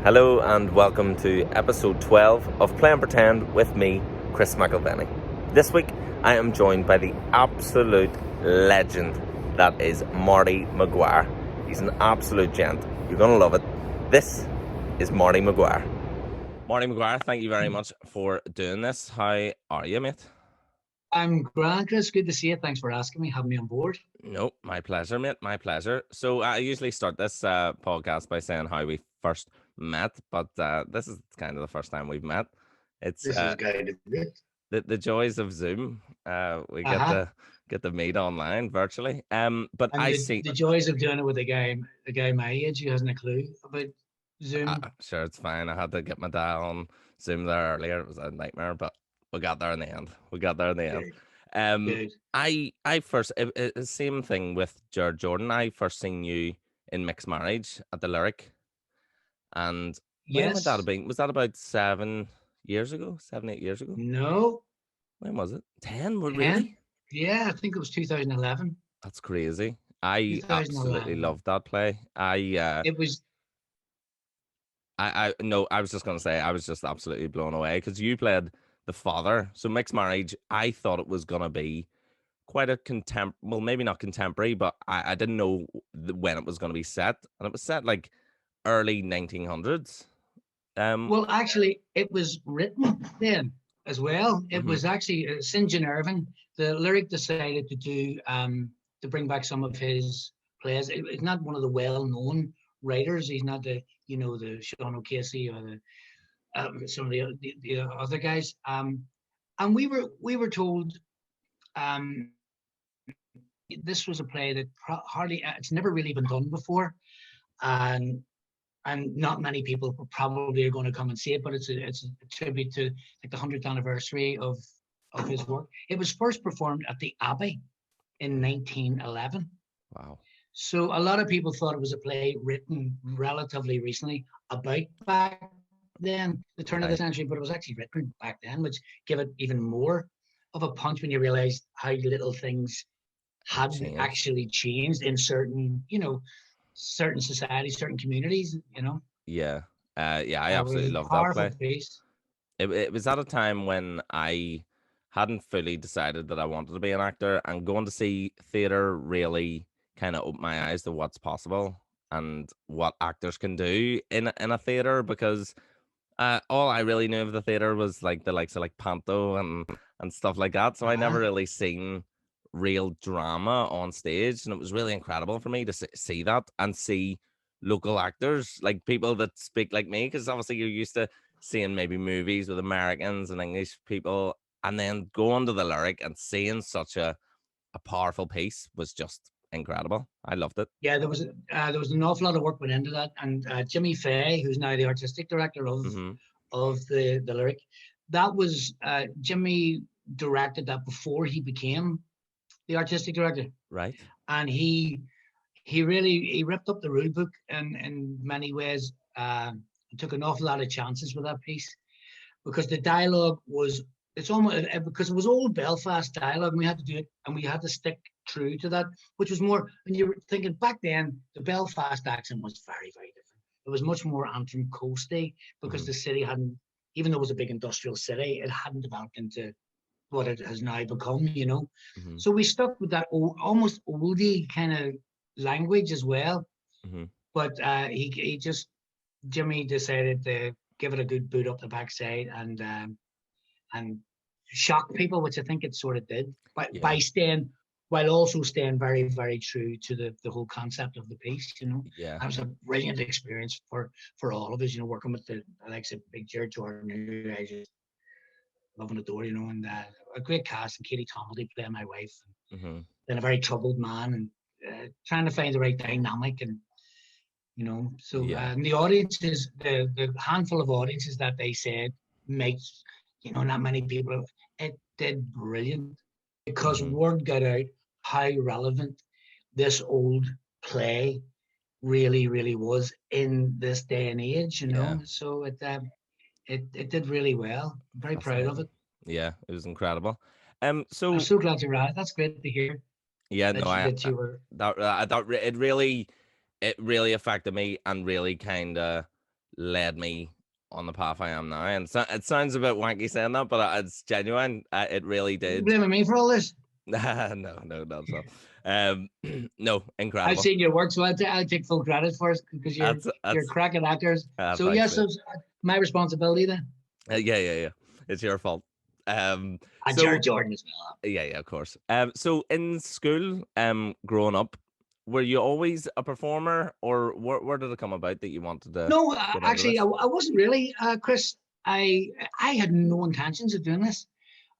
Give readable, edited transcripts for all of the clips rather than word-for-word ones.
Hello and welcome to episode 12 of Play and Pretend with me, Chris McIlvenny. This week I am joined by the absolute legend that is Marty Maguire. He's an absolute gent. You're going to love it. This is Marty Maguire. Marty Maguire, thank you very much for doing this. How are you, mate? I'm grand, Chris. Good to see you. Thanks for asking me, having me on board. No, my pleasure, mate. My pleasure. So I usually start this podcast by saying how we first met, but this is kind of the first time we've met. It's This is going to be it. the joys of Zoom. We get to meet online virtually. But And I the joys of doing it with a guy my age who hasn't a clue about Zoom. Sure, it's fine. I had to get my dad on Zoom there earlier. It was a nightmare, but we got there in the end. Good. I first same thing with Jared Jordan. I first seen you in Mixed Marriage at the Lyric, and when would that have been? Was that about 7 years ago? 7-8 years ago? No. When was it? 10? Really? Yeah, I think it was 2011. That's crazy. I absolutely loved that play. It was. I was just gonna say I was just absolutely blown away because you played the father. So Mixed Marriage, I thought it was gonna be quite a well, maybe not contemporary, but I didn't know when it was gonna be set, and it was set like early 1900s. Well, actually, it was written then as well. It was actually St. John Irving. The Lyric decided to bring back some of his plays. It's not one of the well-known writers. He's not the Sean O'Casey or some of the other guys. And we were told this was a play that it's never really been done before, and not many people probably are going to come and see it. But it's a tribute to like the 100th anniversary of his work. It was first performed at the Abbey in 1911. Wow. So a lot of people thought it was a play written relatively recently about back then, the turn of the century, but it was actually written back then, which gave it even more of a punch when you realize how little things had actually changed in certain societies, certain communities, Yeah. I absolutely love that play. Piece. It was at a time when I hadn't fully decided that I wanted to be an actor, and going to see theatre really kind of opened my eyes to what's possible and what actors can do in a theatre, because all I really knew of the theatre was like the likes of like Panto and stuff like that. So I never really seen real drama on stage, and it was really incredible for me to see that and see local actors, like people that speak like me, because obviously you're used to seeing maybe movies with Americans and English people, and then going to the Lyric and seeing such a powerful piece was just incredible. I loved it. Yeah, there was an awful lot of work went into that, and Jimmy Fay, who's now the artistic director of the Lyric, that was Jimmy directed that before he became the artistic director, right? And he really ripped up the rule book in many ways. Took an awful lot of chances with that piece, because the dialogue was because it was old Belfast dialogue, and we had to do it, and we had to stick true to that, which was more, when you were thinking back then, the Belfast accent was very, very different. It was much more Antrim coasty, because the city hadn't, even though it was a big industrial city, it hadn't developed into what it has now become, So we stuck with that almost oldie kind of language as well. But Jimmy decided to give it a good boot up the backside and shock people, which I think it sort of did, by staying, while also staying very, very true to the whole concept of the piece, Yeah. That was a brilliant experience for all of us, working with the likes of Big Jared Jordan, who I just love and adore, and a great cast, and Katie Tomley playing my wife, and then a very troubled man, and trying to find the right dynamic, and and the audiences, the handful of audiences that they said makes, not many people, it did brilliant, because word got out how relevant this old play really, really was in this day and age, So it did really well. I'm very proud of it. Yeah, it was incredible. So I'm so glad you're right. That's great to hear. Yeah, no, it really affected me, and really kind of led me on the path I am now. And so, it sounds a bit wanky saying that, but it's genuine. It really You did. blaming me for all this? No, not at all. No, I've incredible. seen your work, so I'll take full credit for it because you're That's cracking actors. So thanks, yes, mate. it's my responsibility then. Yeah. It's your fault. And Jared So Jordan as well. yeah, of course. So in school, growing up, were you always a performer, or where did it come about that you wanted to No, get into actually, this? I wasn't really, Chris. I had no intentions of doing this.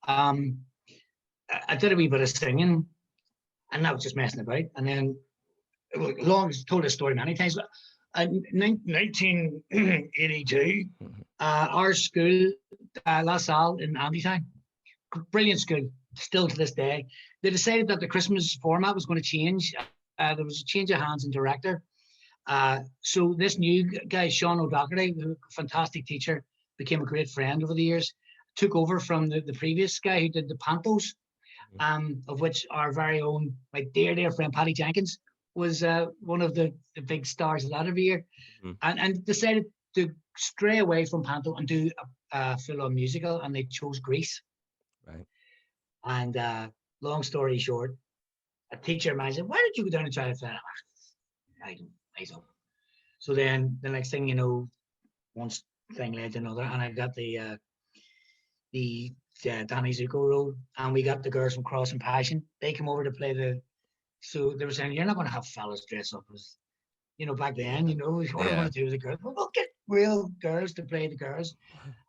Um, I did a wee bit of singing, and I was just messing about. And then, long told this story many times. But in 1982, our school, La Salle in Andytown, brilliant school, still to this day. They decided that the Christmas format was going to change. There was a change of hands and director. So this new guy, Sean O'Doherty, a fantastic teacher, became a great friend over the years, took over from the previous guy who did the Pantos, of which our very own, my dear friend Paddy Jenkins was one of the big stars of that every year, and decided to stray away from Panto and do a full-on musical, and they chose Grease. Right. And long story short, a teacher of mine said, "Why did you go down and try to find it?" I don't. So then the next thing you know, one thing led to another, and I got the Danny Zuko role, and we got the girls from Cross and Passion. They came over to play the. So they were saying, "You're not going to have fellas dress up as, back then, what are we going to do with the girls? Well, we'll get real girls to play the girls,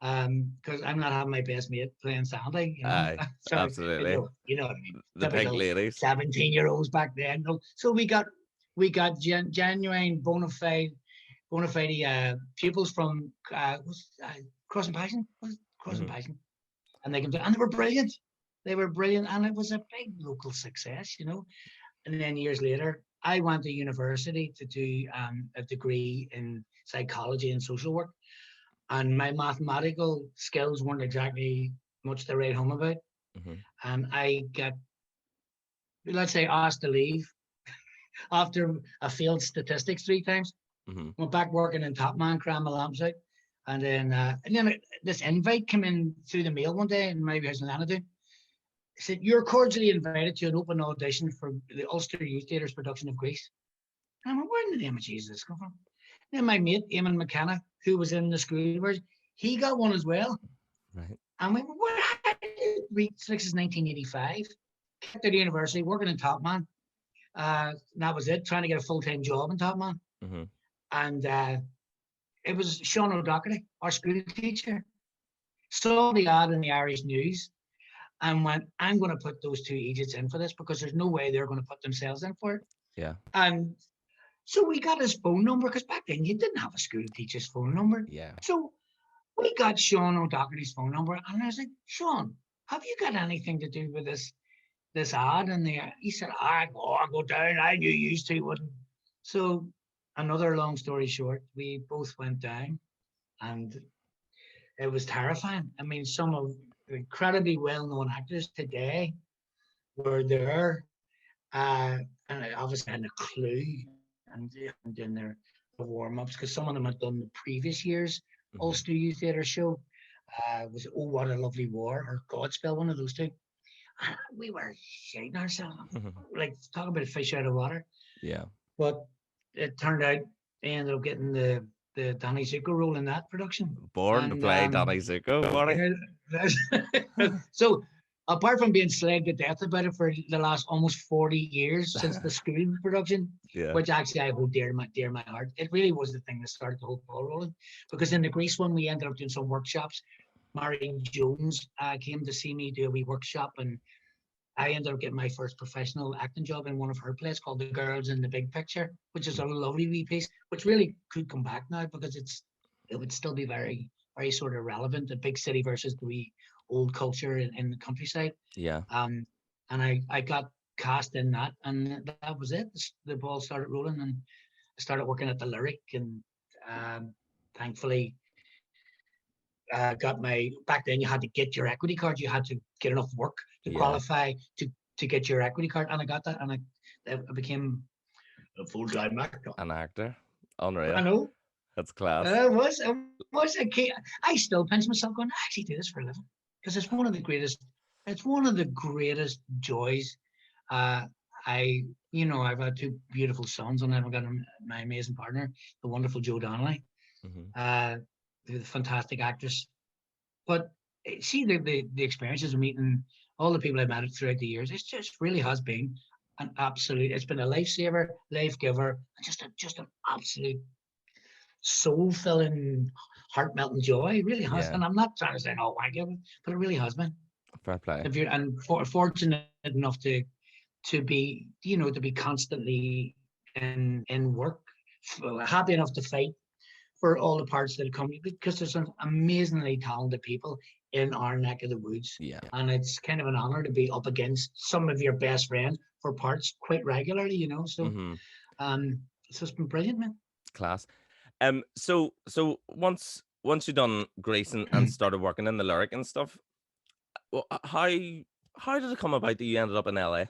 because I'm not having my best mate playing Sandy, Aye, So absolutely. you know what I mean? The pink Typical ladies. 17-year-olds back then. No, so we got genuine bona fide pupils from Cross and Passion. Was it Cross and Passion? And they were brilliant. They were brilliant, and it was a big local success, And then years later, I went to university to do a degree in psychology and social work, and my mathematical skills weren't exactly much to write home about. And I got, let's say, asked to leave after I failed statistics 3 times. Went back working in Top Man, crammed my lamps out, and then this invite came in through the mail one day in my house in Anadu. Said, "You're cordially invited to an open audition for the Ulster Youth Theatre's production of Grease." And I went, "Where in the name of Jesus come from?" Then my mate, Eamon McKenna, who was in the school version, he got one as well. Right. And we went, this is 1985. Kept at the university, working in Top Man. And that was it, trying to get a full-time job in Top Man. And it was Sean O'Doherty, our school teacher, saw the ad in the Irish News and went, "I'm going to put those two idiots in for this because there's no way they're going to put themselves in for it." Yeah. And so we got his phone number, because back then you didn't have a school teacher's phone number. Yeah. So we got Sean O'Doherty's phone number, and I was like, "Sean, have you got anything to do with this ad?" And he said, "I go down. I knew you used to wouldn't." So another long story short, we both went down, and it was terrifying. I mean, some of the incredibly well-known actors today were there, and I obviously hadn't a clue, and doing their warm-ups, because some of them had done the previous year's Ulster Youth Theatre show. Was it Oh What a Lovely War or Godspell, one of those two. And we were shitting ourselves, like talk about a fish out of water. Yeah. But it turned out they ended up getting the Danny Zuko role in that production. Born to play Danny Zuko, Marty. So apart from being slagged to death about it for the last almost 40 years since the school production, which actually I hold dear to my heart, it really was the thing that started the whole ball rolling. Because in the Grease one, we ended up doing some workshops. Mary Jones came to see me do a wee workshop, and I ended up getting my first professional acting job in one of her plays called The Girls in the Big Picture, which is a lovely wee piece, which really could come back now because it would still be very, very sort of relevant, the big city versus the wee old culture in the countryside. Yeah. And I got cast in that, and that was it. The ball started rolling, and I started working at the Lyric, and thankfully got back then you had to get your equity card. You had to get enough work to qualify to get your equity card, and I got that, and I became a full-time actor. An actor. Unreal. I know. That's class. I still pinch myself going, I actually do this for a living because it's one of the greatest. It's one of the greatest joys. Uh, I've had two beautiful sons, and I've got my amazing partner, the wonderful Joe Donnelly, Mm-hmm. the fantastic actress. But see the experiences of meeting all the people I've met throughout the years. It's just really has been an absolute. It's been a lifesaver, life giver, and just an absolute soul filling, heart melting joy. It really has. Yeah, And I'm not trying to say, oh, I give it, but it really has been. fair play. If you're fortunate enough to be, to be constantly in work, happy enough to fight for all the parts that come, because there's some amazingly talented people in our neck of the woods. Yeah. And it's kind of an honor to be up against some of your best friends for parts quite regularly, So, Mm-hmm. um, so it's been brilliant, man. Class. So once you done Grease and started working in the lyric and stuff, well, how did it come about that you ended up in LA?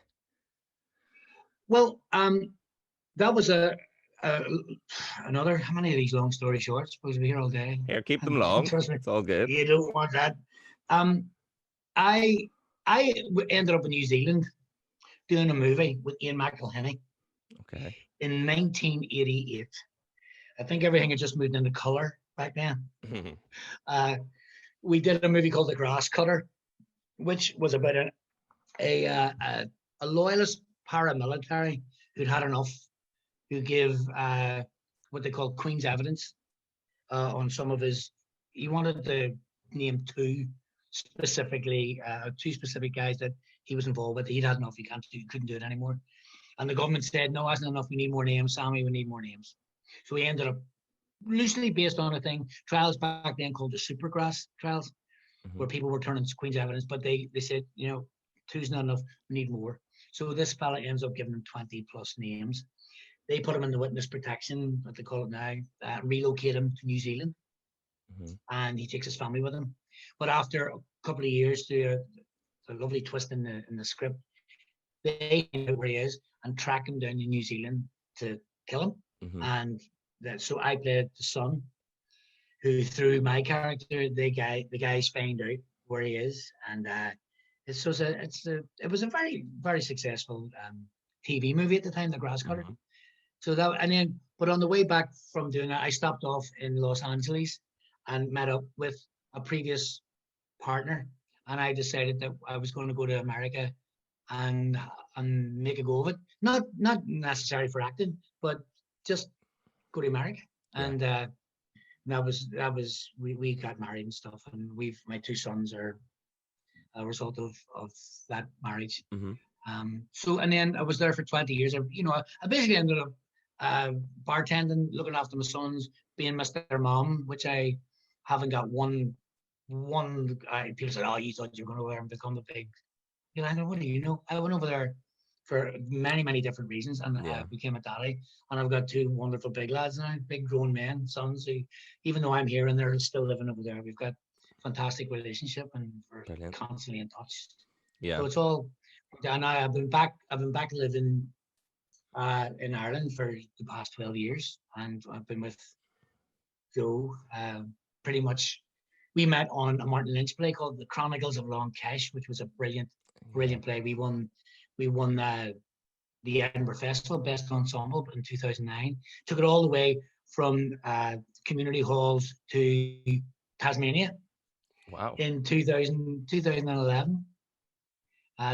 Well, that was a another. How many of these long story shorts? Supposed to be here all day. Here, keep them long. Trust me, It's all good. you don't want that. Um, I ended up in New Zealand doing a movie with Ian McIlvenny Okay. in 1988. I think everything had just moved into color back then. Uh, we did a movie called The Grass Cutter, which was about a loyalist paramilitary who'd had enough, who gave what they call Queen's evidence on some of his. He wanted to name two specific guys that he was involved with. He'd had enough. He couldn't do it anymore. And the government said, no, that's not enough. We need more names, Sammy. We need more names. So we ended up loosely based on a thing, trials back then called the Supergrass trials, where people were turning Queen's evidence, but they said, two's not enough. We need more. So this fella ends up giving them 20 plus names. They put him in the witness protection, what they call it now, relocate him to New Zealand, and he takes his family with him. But after a couple of years, through a lovely twist in the script, they find out where he is and track him down to New Zealand to kill him. And so I played the son, who through my character, the guys find out where he is, and it was a very very successful TV movie at the time, The Grass Cutter. So but on the way back from doing that, I stopped off in Los Angeles and met up with a previous partner, and I decided that I was going to go to America and make a go of it. Not necessarily for acting, but just go to America. Yeah. And that was we got married and stuff, and my two sons are a result of that marriage. So and then I was there for 20 years. I basically ended up bartending, looking after my sons, being Mr. Mom, which I haven't got one. People said, "Oh, you thought you were going to go there and become a big." I know, what do you know? I went over there for many, many different reasons, and became a daddy. And I've got two wonderful big lads now, big grown men, sons, who, even though I'm here and they're still living over there, we've got fantastic relationship, and we're Brilliant. Constantly in touch. Yeah. So it's all. And I've been back living in Ireland for the past 12 years, and I've been with Joe pretty much. We met on a Martin Lynch play called The Chronicles of Long Kesh, which was a brilliant play. We won the Edinburgh Festival Best Ensemble in 2009. Took it all the way from community halls to Tasmania. Wow. In 2011.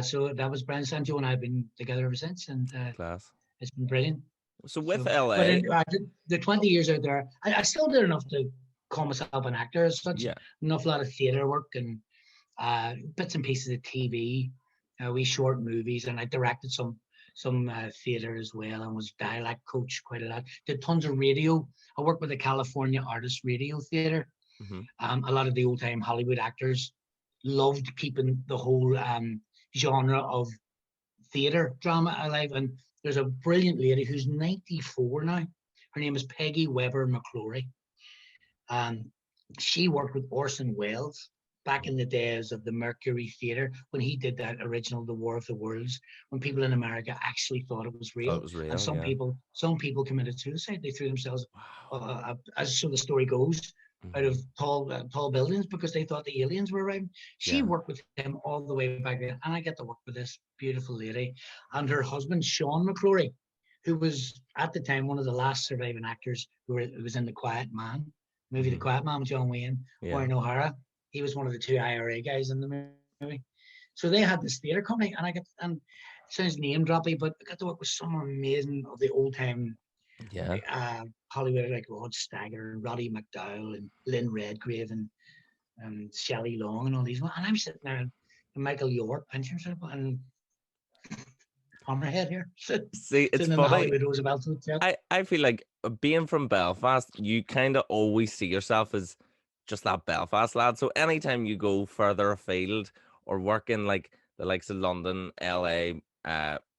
So that was brilliant. And Joe and I have been together ever since, and Class. It's been brilliant. So with LA, but the 20 years out there, I still did enough to call myself an actor as such. Yeah. An awful lot of theatre work and bits and pieces of TV, wee short movies, and I directed some theatre as well, and was dialect coach quite a lot. Did tons of radio. I worked with the California Artists Radio Theatre. A lot of the old time Hollywood actors loved keeping the whole genre of theatre drama alive, and there's a brilliant lady who's 94 now. Her name is Peggy Weber McClory. She worked with Orson Welles back in the days of the Mercury Theatre, when he did that original The War of the Worlds, when people in America actually thought it was Thought real, it was and real, some yeah. people committed suicide. They threw themselves, Wow. as so the story goes, out Mm-hmm. of tall buildings because they thought the aliens were around. She Yeah. worked with him all the way back then, and I get to work with this beautiful lady and her husband Sean McCrory, who was at the time one of the last surviving actors who was in The Quiet Man movie, The Mm-hmm. Quiet Man with John Wayne, Yeah. Warren O'Hara. He was one of the two IRA guys in the movie. So they had this theatre company, and it sounds name droppy, but I got to work with some amazing of the old time Yeah. Hollywood, like Rod Steiger and Roddy McDowell and Lynn Redgrave and Shelley Long and all these. And I'm sitting there and Michael York, pension and Hammerhead here, See, it's sitting in the funny. Hollywood Roosevelt Hotel. I feel like being from Belfast, you kind of always see yourself as just that Belfast lad. So anytime you go further afield or work in like the likes of London, LA,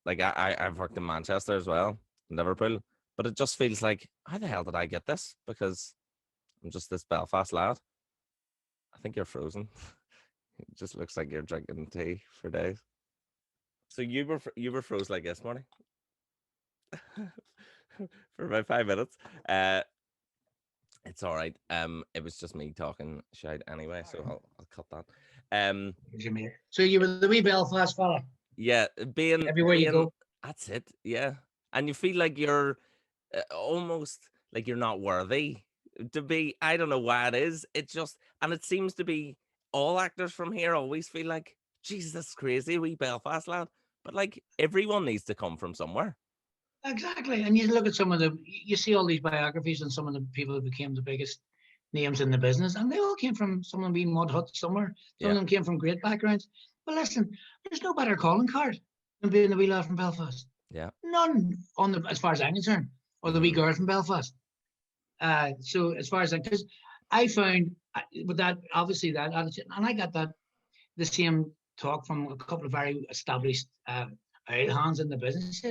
like I've worked in Manchester as well, Liverpool, but it just feels like, how the hell did I get this? Because I'm just this Belfast lad. I think you're frozen. It just looks like you're drinking tea for days. So you were froze like this morning for about 5 minutes. Uh, It's all right. It was just me talking shite anyway, so I'll cut that. So you were the wee Belfast fella. Yeah, Everywhere you being go. that's it. Yeah, and you feel like you're almost like you're not worthy to be. I don't know why it is. It just and it seems to be all actors from here always feel like, Jesus, that's crazy, wee Belfast lad. But like everyone needs to come from somewhere. Exactly. And you look at you see all these biographies and some of the people who became the biggest names in the business, and they all came from some of them being mud huts somewhere. Some of Yeah, them came from great backgrounds. But listen, there's no better calling card than being the wee lad from Belfast. yeah. None as far as I'm concerned, or the wee Mm-hmm. girl from Belfast. So as far as that, because I found with that, obviously that attitude, and I got the same talk from a couple of very established hands in the business.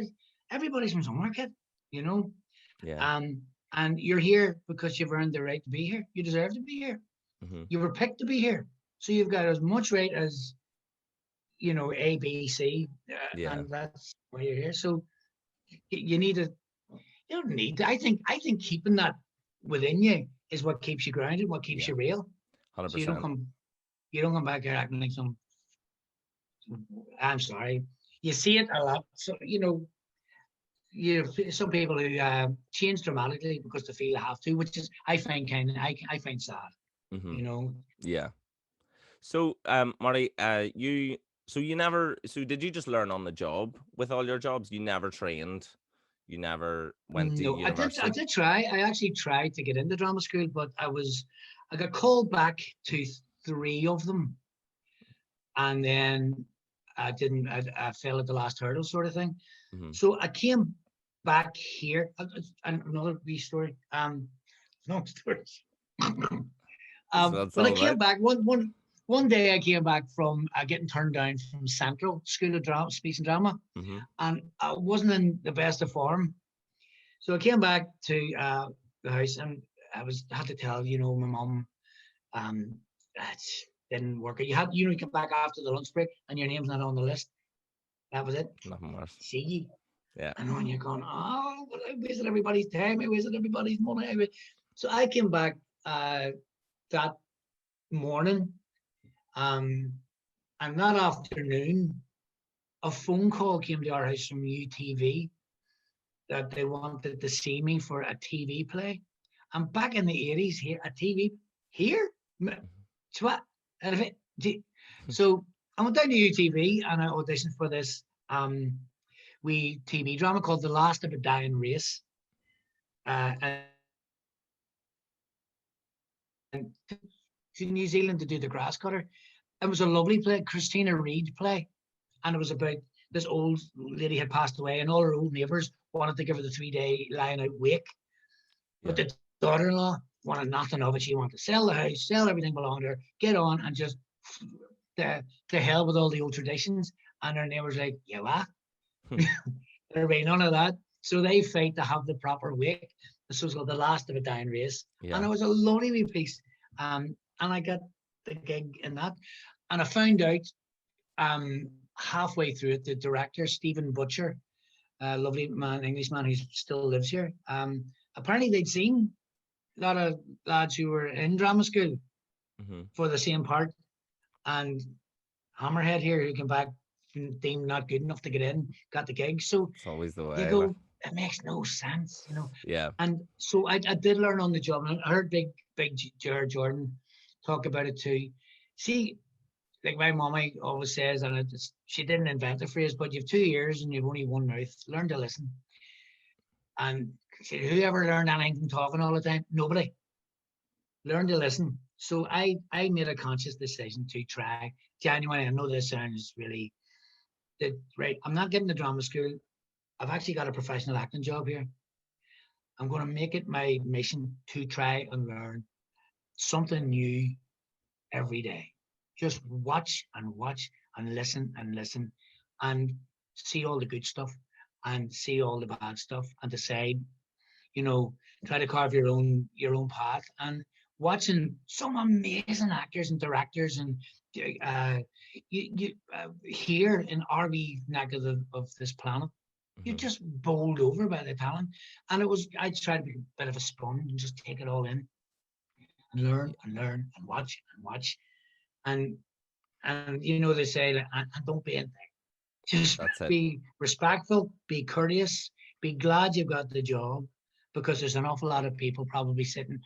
Everybody's from somewhere, kid, you know. Yeah. And you're here because you've earned the right to be here. You deserve to be here. Mm-hmm. You were picked to be here, so you've got as much right as A, B, C, Yeah. and that's why you're here. So you need to. You don't need to. I think keeping that within you is what keeps you grounded, what keeps Yeah. you real. So 100%. you don't come back here acting like some. I'm sorry. You see it a lot. So some people who change dramatically because they feel they have to, which is I find I find sad. Mm-hmm. You know. Yeah. So, Marty, you never, so did you just learn on the job with all your jobs? You never trained, you never went to No, I did. I university. did try. I actually tried to get into drama school, but I got called back to three of them, and then I didn't. I fell at the last hurdle, sort of thing. Mm-hmm. So I came back here. And another wee story. No stories. So that's When I all came right. back, one day I came back from getting turned down from Central School of Drama, Speech and Drama, Mm-hmm. and I wasn't in the best of form. So I came back to the house, and had to tell my mum, that didn't work. You come back after the lunch break, and your name's not on the list. That was it. Nothing worse. See, Yeah. and when you're going, oh, well, I wasted everybody's time, I wasted everybody's money. So I came back that morning, and that afternoon, a phone call came to our house from UTV that they wanted to see me for a TV play. And back in the 80s, here, a TV here? What? So I went down to UTV and I auditioned for this wee TV drama called The Last of a Dying Race. And to New Zealand to do the grass cutter. It was a lovely play, Christina Reid play. And it was about this old lady had passed away, and all her old neighbours wanted to give her the 3-day lying out wake. But the daughter-in-law wanted nothing of it. She wanted to sell the house, sell everything belonged to her, get on and just to hell with all the old traditions. And her neighbours like, yeah, what? There'll be none of that. So they fight to have the proper wake. This was called The Last of a Dying Race. Yeah. And it was a lovely wee piece. And I got the gig in that. And I found out halfway through it, the director, Stephen Butcher, a lovely man, Englishman who still lives here, apparently they'd seen a lot of lads who were in drama school for the same part, and Hammerhead here, who came back deemed not good enough to get in, got the gig. So it's always the way. You go, it makes no sense, you know. Yeah. And so I did learn on the job, and I heard big Jared Jordan talk about it too. See, like my mommy always says, and she didn't invent the phrase, but you've 2 ears and you've only one mouth. Learn to listen. And who ever learned anything from talking all the time? Nobody. Learn to listen. So I made a conscious decision to try. Genuinely, I know this sounds really right. I'm not getting the drama school. I've actually got a professional acting job here. I'm going to make it my mission to try and learn something new every day. Just watch and listen and see all the good stuff and see all the bad stuff and decide, you know, try to carve your own path. And watching some amazing actors and directors and here in our wee neck of this planet, you're just bowled over by the talent. And I tried to be a bit of a sponge and just take it all in and learn and watch. And you know, they say, like, and don't be in there. Just be respectful, be courteous, be glad you've got the job, because there's an awful lot of people probably sitting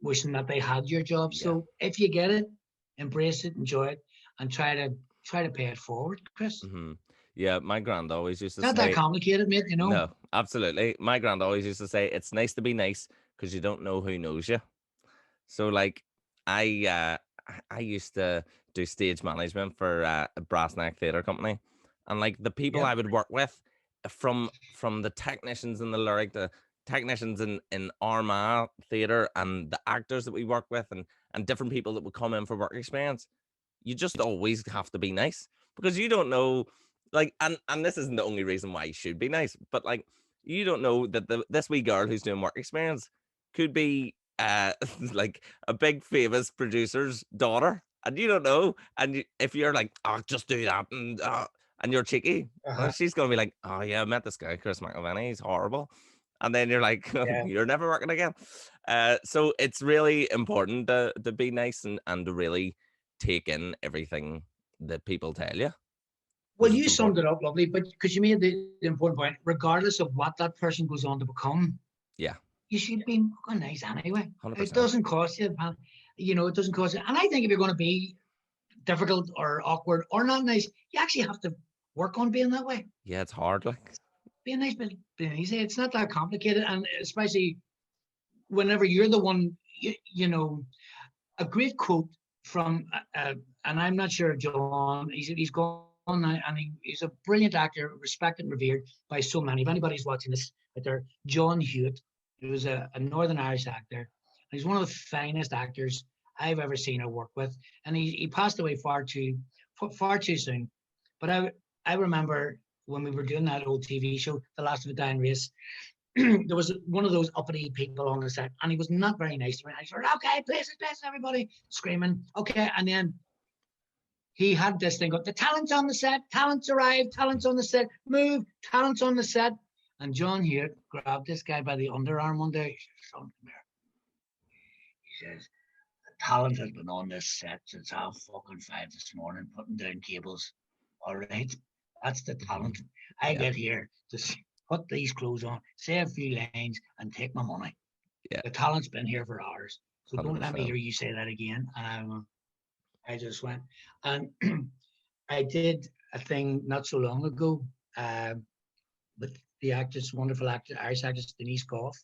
wishing that they had your job. Yeah. So if you get it, embrace it, enjoy it, and try to pay it forward, Chris. Yeah, my grand always used to say... It's not that complicated, mate, you know? No, absolutely. My grand always used to say, it's nice to be nice because you don't know who knows you. So, like, I used to do stage management for a brass neck theatre company. And, like, the people I would work with, from the technicians in the lyric, the technicians in Armagh theatre, and the actors that we work with, and different people that would come in for work experience, you just always have to be nice, because you don't know, like, and this isn't the only reason why you should be nice, but, like, you don't know that this wee girl who's doing work experience could be like a big famous producer's daughter, and you don't know. And if you're like, oh, just do that, and you're cheeky, well, she's gonna be like, oh yeah, I met this guy Chris McIlvenny, he's horrible. And then you're like, you're never working again. So it's really important to be nice and to really take in everything that people tell you. Well, you summed it up lovely, but because you made the important point, regardless of what that person goes on to become, you should be fucking nice anyway. 100%. It doesn't cost you, you know, it doesn't cost you. And I think if you're going to be difficult or awkward or not nice, you actually have to work on being that way. Yeah, it's hard, like. Being nice, but being easy. It's not that complicated, and especially whenever you're the one, you know, a great quote from, and I'm not sure, John, he's gone now, and he's a brilliant actor, respected and revered by so many. If anybody's watching this out there, John Hewitt, who was a Northern Irish actor. He's one of the finest actors I've ever seen or worked with, and he passed away far too soon. But I remember when we were doing that old TV show, The Last of a Dying Race, there was one of those uppity people on the set, and he was not very nice to me. I said, okay, places, everybody, screaming, okay. And then he had this thing, the talent's on the set, talent's arrived, talent's on the set, move, talent's on the set. And John here grabbed this guy by the underarm one day. He says, son, come here. He says, the talent has been on this set since 5:30 this morning, putting down cables. All right, that's the talent. I get here to put these clothes on, say a few lines, and take my money. Yeah. The talent's been here for hours. So 100%. Don't let me hear you say that again. And I just went. And I did a thing not so long ago with the actress, wonderful actor, Irish actress, Denise Goff.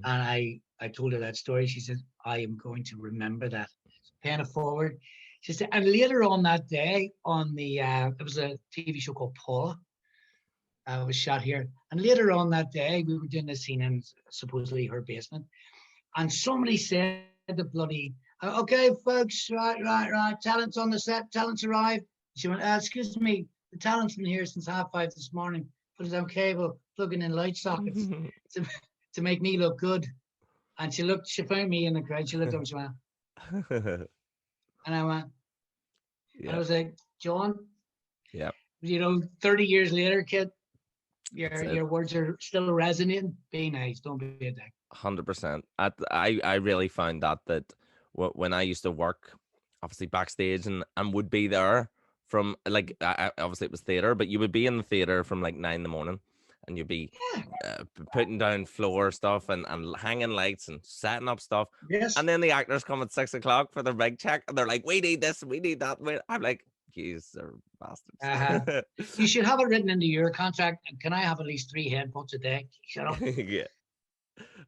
And I told her that story. She said, I am going to remember that. Paying it forward. She said, and later on that day, on the, it was a TV show called Paula. It was shot here. And later on that day, we were doing a scene in supposedly her basement. And somebody said the bloody, okay, folks, right, talent's on the set, talent's arrived. She went, excuse me, the talent's been here since 5:30 this morning. Put it on cable, plugging in light sockets to make me look good. And she found me in the crowd. She looked up and she went, And I went, and I Yeah. was like, John, Yeah. 30 years later, kid, That's it. your words are still resonating. Be nice. Don't be a dick. 100%. I really found that when I used to work, obviously backstage and would be there from like obviously it was theater, but you would be in the theater from like 9 in the morning, and you'd be Yeah. putting down floor stuff and hanging lights and setting up stuff, Yes. and then the actors come at 6 o'clock for their big check, and they're like, "We need this, we need that." I'm like, "You are Uh-huh. bastards." You should have it written into your contract. Can I have at least 3 headbutts a day? Shut up.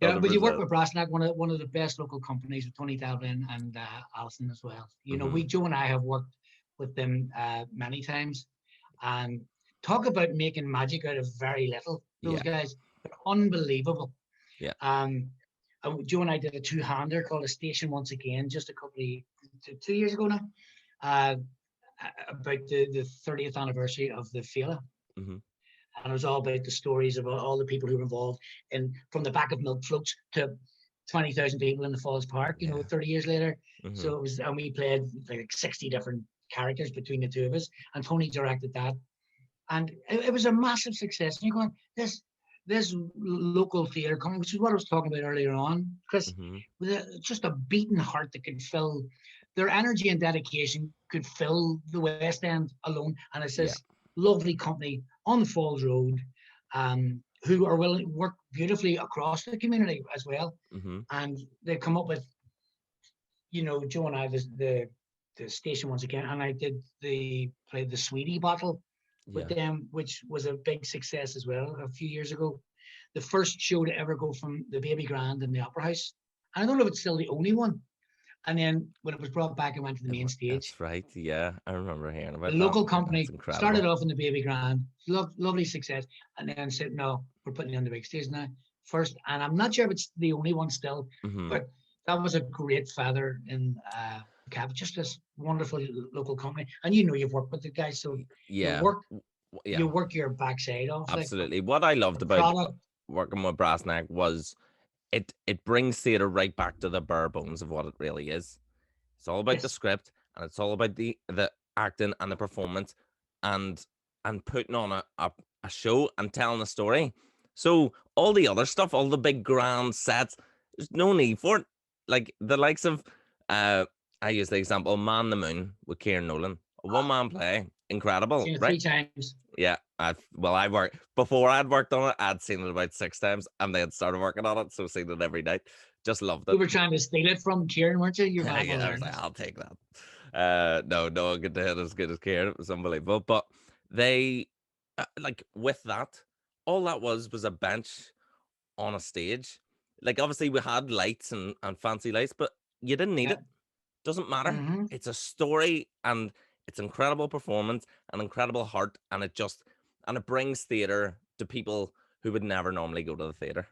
Yeah, But you work 100%. with Brassnack, one of the best local companies with Tony Devlin and Alison as well. Joe and I have worked with them many times, and talk about making magic out of very little. Those Yeah, guys are unbelievable. yeah, Joe and I did a two-hander called A Station Once Again just a couple of 2 years ago now, uh, about the 30th anniversary of the Fela. hmm And it was all about the stories about all the people who were involved in from the back of milk floats to 20,000 people in the Falls Park, yeah. 30 years later. hmm So it was, and we played like 60 different characters between the two of us, and Tony directed that. And it was a massive success. And you're going, this local theatre company, which is what I was talking about earlier on, Chris, hmm with just a beating heart that could fill their energy and dedication could fill the West End alone. And it's Yeah. this lovely company on the Falls Road, who are willing to work beautifully across the community as well. hmm And they come up with, Joe and I, the station once again, and I played the Sweetie Bottle with Yeah. them, which was a big success as well a few years ago. The first show to ever go from the Baby Grand in the Opera House. And I don't know if it's still the only one. And then when it was brought back and went to the main stage, That's right. Yeah, I remember hearing the about that. local That's company started incredible. off in the Baby Grand, lovely success, and then said, "No, we're putting you on the big stage now first." And I'm not sure if it's the only one still, hmm but that was a great feather in cap. Just this wonderful local company, and you've worked with the guys, so you Yeah. work Yeah, you work your backside off, like, but absolutely. What I the loved about product. working with Brass Neck was it brings theater right back to the bare bones of what it really is. It's all about the Yes, script, and it's all about the acting and the performance, and putting on a show and telling a story. So all the other stuff, all the big grand sets, there's no need for it. Like the likes of uh I use the example Man the Moon with Kieran Nolan. A one-man play, incredible, seen it right? 3 times. Yeah, I worked before I'd worked on it. I'd seen it about 6 times, and then started working on it, so seen it every night. Just loved You it. were trying to steal it from Kieran, weren't you? You're going, I'm going Yeah, to I was learn like, this. I'll take that. No one could do it as good as Kieran. It was unbelievable. But they, like with that, all that was a bench on a stage. Like obviously we had lights and fancy lights, but you didn't need Yeah. it. Doesn't matter. Mm-hmm. It's a story, and it's incredible performance, an incredible heart, and it brings theater to people who would never normally go to the theater.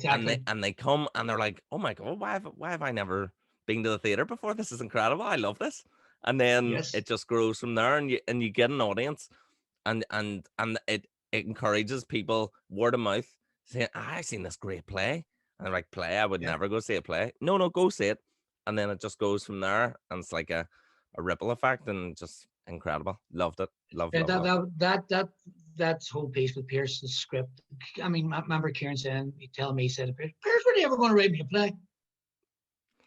And they Exactly. and they come and they're like, "Oh my god, why have I never been to the theater before? This is incredible. I love this." And then Yes. it just grows from there, and you get an audience, and it encourages people word of mouth saying, "I seen this great play." And they're like, "Play? I would Yeah. never go see a play." No, no, go see it. And then it just goes from there, and it's like a ripple effect, and just incredible. Loved it. Love, Yeah, love, love. that whole piece with Pierce's script. I mean, I remember Kieran saying, he telling me, he said, Pierce, when are you ever going to write me a play?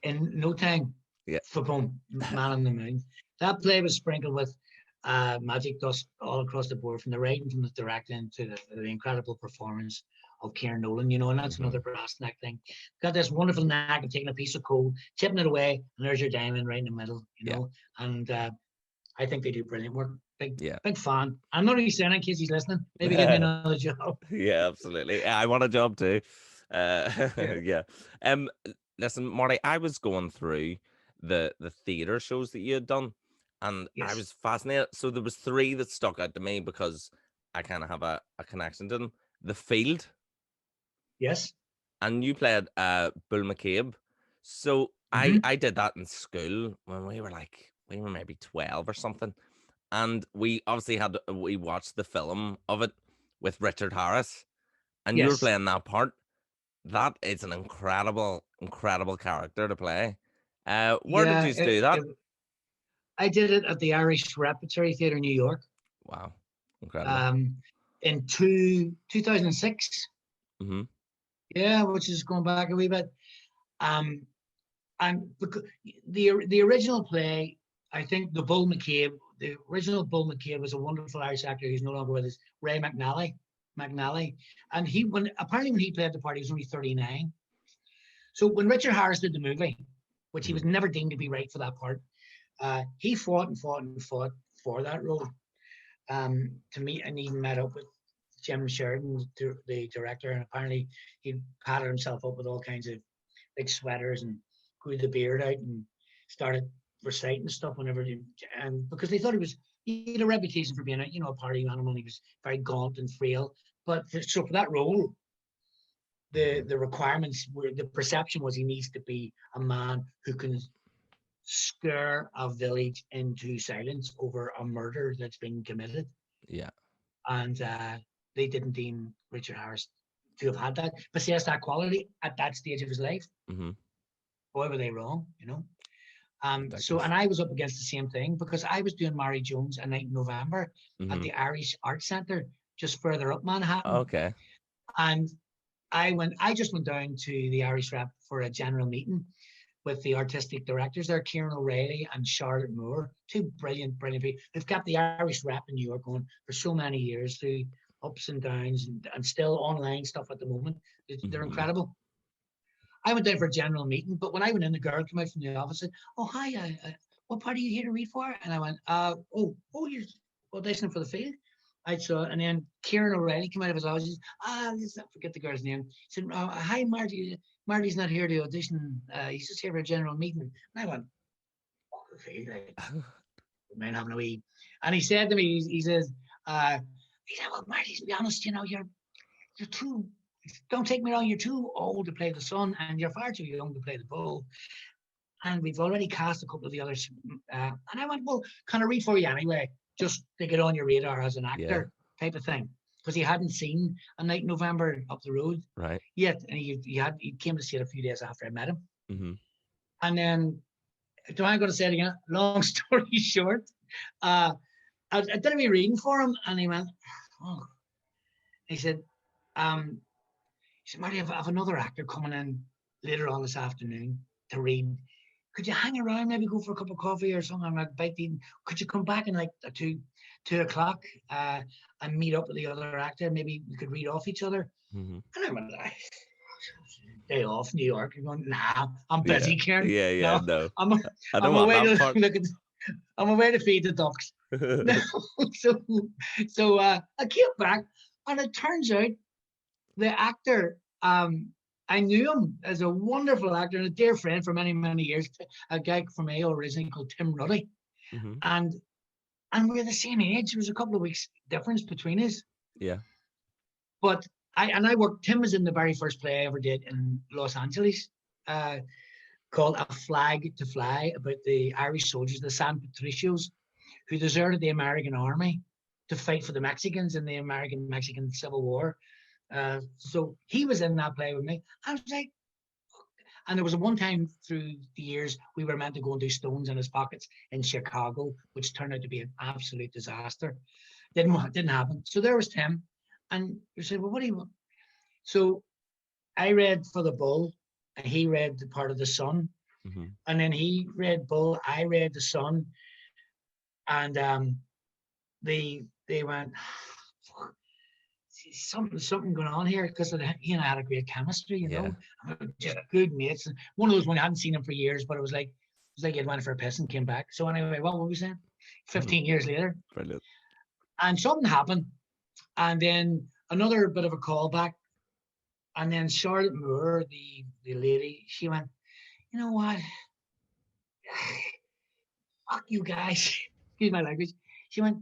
In no time, Yeah. for boom, Man on the Moon. That play was sprinkled with magic dust all across the board, from the writing, from the directing, to the incredible performance of Kieran Nolan, and that's hmm another brass neck thing. Got this wonderful knack of taking a piece of coal, chipping it away, and there's your diamond right in the middle, Yeah. And I think they do brilliant work. Yeah. Big fan. I'm not really saying in case he's listening. Maybe give me another job. Yeah, absolutely. I want a job too. Yeah. Yeah. Um, Listen, Marty, I was going through the theater shows that you had done, and I Yes. was fascinated. So there was three that stuck out to me because I kind of have a connection to them. The Field, Yes. and you played Bull McCabe. So Mm-hmm. I did that in school when we were maybe 12 or something. And we obviously we watched the film of it with Richard Harris, and you were Yes. playing that part. That is an incredible, incredible character to play. Where did Yeah. you do that? I did it at the Irish Repertory Theatre in New York. Wow, incredible. In 2006. Mm-hmm. Yeah, which is going back a wee bit. And because the original play, I think the original Bull McCabe was a wonderful Irish actor who's no longer with us, Ray McNally. And apparently when he played the part, he was only 39. So when Richard Harris did the movie, which he was never deemed to be right for that part, he fought and fought and fought for that role. To meet, and even met up with Jim Sheridan, the director, and apparently he patted himself up with all kinds of big sweaters and grew the beard out and started reciting stuff whenever and because they thought he had a reputation for being a party animal. He was very gaunt and frail. But so for that role, the requirements were, the perception was he needs to be a man who can scare a village into silence over a murder that's been committed. Yeah. And they didn't deem Richard Harris to have had that, possessed that quality at that stage of his life. Mm-hmm. Boy, were they wrong, So, and I was up against the same thing because I was doing Mary Jones a night in November at the Irish Arts Centre, just further up Manhattan. Okay. And I just went down to the Irish Rep for a general meeting with the artistic directors there, Kieran O'Reilly and Charlotte Moore, two brilliant people who've kept the Irish Rep in New York going for so many years through ups and downs and still online stuff at the moment. They're incredible. I went down for a general meeting, but when I went in, the girl came out from the office and said, "Oh, hi, what part are you here to read for?" And I went, you're auditioning for the field? And then Kieran O'Reilly came out of his office. I forget the girl's name. He said, "Hi, Marty. Marty's not here to audition. He's just here for a general meeting." And I went, "Fuck the field, man, having a wee." And he said to me, he says, "Well, Marty, to be honest, you're too. Don't take me wrong. You're too old to play the son, and you're far too young to play the bull. And we've already cast a couple of the others." And I went, "Well, can I read for you anyway, just to get on your radar as an actor type of thing?" Because he hadn't seen A Night in November up the road yet, and he came to see it a few days after I met him. Mm-hmm. And then, do I going to say it again? Long story short, I did a wee reading for him, and he went, "Oh," he said, "Marty, I have another actor coming in later on this afternoon to read. Could you hang around, maybe go for a cup of coffee or something? I'd bite to eat. Could you come back in like 2:00 and meet up with the other actor? Maybe we could read off each other." Mm-hmm. And I went, "Day off, New York." I'm going, "Nah, I'm busy, Karen. No. I'm away to feed the ducks." So I came back, and it turns out the actor, I knew him as a wonderful actor and a dear friend for many, many years, a guy from AO originally called Tim Ruddy. Mm-hmm. And we're the same age. There was a couple of weeks difference between us. Yeah. But Tim was in the very first play I ever did in Los Angeles, called A Flag to Fly, about the Irish soldiers, the San Patricios, who deserted the American army to fight for the Mexicans in the American-Mexican Civil War. So he was in that play with me. I was like, and there was one time through the years we were meant to go and do Stones in His Pockets in Chicago, which turned out to be an absolute disaster. Didn't happen. So there was Tim, and he said, "Well, what do you want?" So I read for the Bull, and he read the part of the Son, and then he read Bull, I read the Son, and they went, something going on here, because he and I had a great chemistry, just good mates. And one of those when I hadn't seen him for years, but it was like he went for a piss and came back. So anyway, what were we saying? 15 years later. Brilliant. And something happened, and then another bit of a callback, and then Charlotte Moore, the lady, she went, "You know what? Fuck you guys." Excuse my language. She went,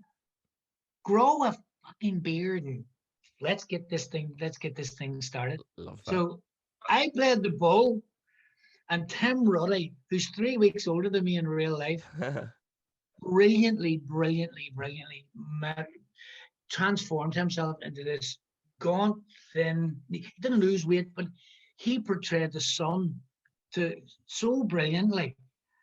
"Grow a fucking beard and let's get this thing started." Love that. So I played the Bull, and Tim Ruddy, who's 3 weeks older than me in real life, brilliantly transformed himself into this gaunt, thin. He didn't lose weight, but he portrayed the Son so brilliantly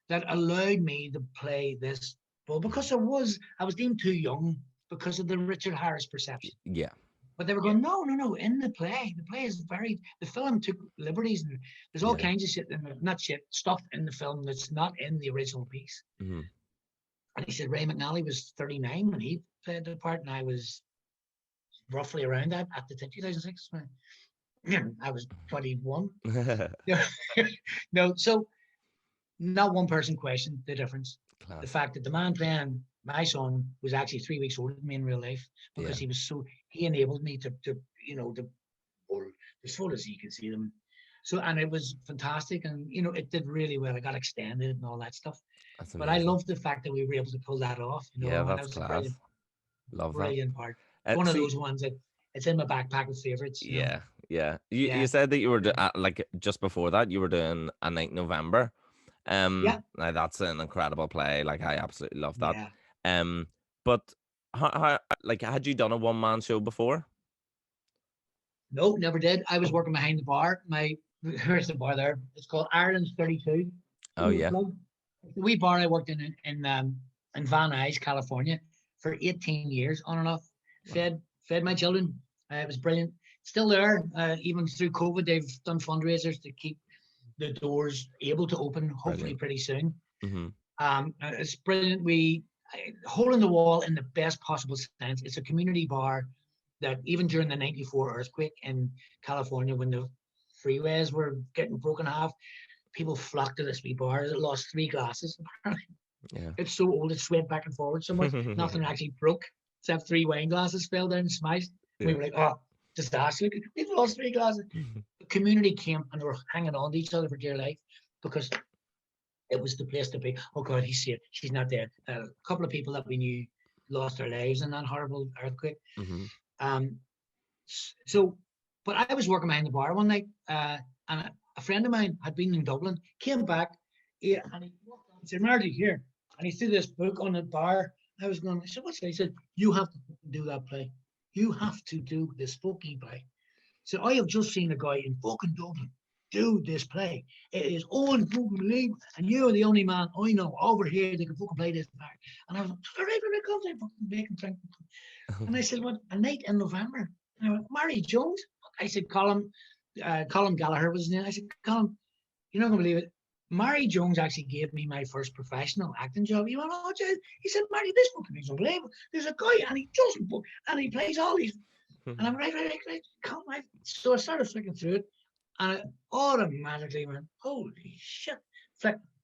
that allowed me to play this But because I was deemed too young because of the Richard Harris perception. Yeah. But they were going, no. In the play is the film took liberties, and there's all kinds of shit, not shit, stuff in the film that's not in the original piece. Mm-hmm. And he said Ray McNally was 39 when he played the part, and I was roughly around that at the 2006. I was 21. No, so not one person questioned the difference. Class. The fact that the man playing my son was actually 3 weeks older than me in real life, because he enabled me to bowl as full as you can see them. So, and it was fantastic, and it did really well. I got extended and all that stuff. But I love the fact that we were able to pull that off. Yeah, that's class. Love brilliant that. part. One of those ones that it's in my backpack of favorites. Yeah. You said that you were like just before that you were doing A Night in November. Now that's an incredible play. Like, I absolutely love that. Yeah. But how like, had you done a one-man show before? No, never did. I was working behind the bar. Here's the bar there. It's called Ireland's 32. Oh yeah. The wee bar I worked in Van Nuys, California, for 18 years on and off. Fed my children. It was brilliant. Still there. Even through COVID, they've done fundraisers to keep the doors able to open, hopefully pretty soon. Mm-hmm. It's brilliant. Hole in the wall in the best possible sense. It's a community bar that even during the 94 earthquake in California, when the freeways were getting broken off, people flocked to this wee bar. It lost 3 glasses. Yeah. It's so old, it swayed back and forward so much. Nothing actually broke, except 3 wine glasses fell down and smashed. Yeah. We were like, oh, disaster. We've lost 3 glasses. The community came and they were hanging on to each other for dear life, because it was the place to be. Oh God, he's safe. She's not dead. A couple of people that we knew lost their lives in that horrible earthquake. Mm-hmm. But I was working behind the bar one night, and a friend of mine had been in Dublin, came back, and he walked on and said, Marty, here. And he threw this book on the bar. I said, what's that? He said, you have to do that play. You have to do this fucking play. So I have just seen a guy in fucking Dublin do this play. It is unbelievable. And you're the only man I know over here that can fucking play this part. And I was like, all right, fucking bacon drink. And I said, what, A Night in November? And I went, Mary Jones? I said, Colin Gallagher was his name. I said, Colin, you're not going to believe it. Mary Jones actually gave me my first professional acting job. He went, oh, he said, Mary, this fucking is unbelievable. There's a guy and he doesn't book and he plays all these. And I'm right. So I started flicking through it, and I automatically went, holy shit,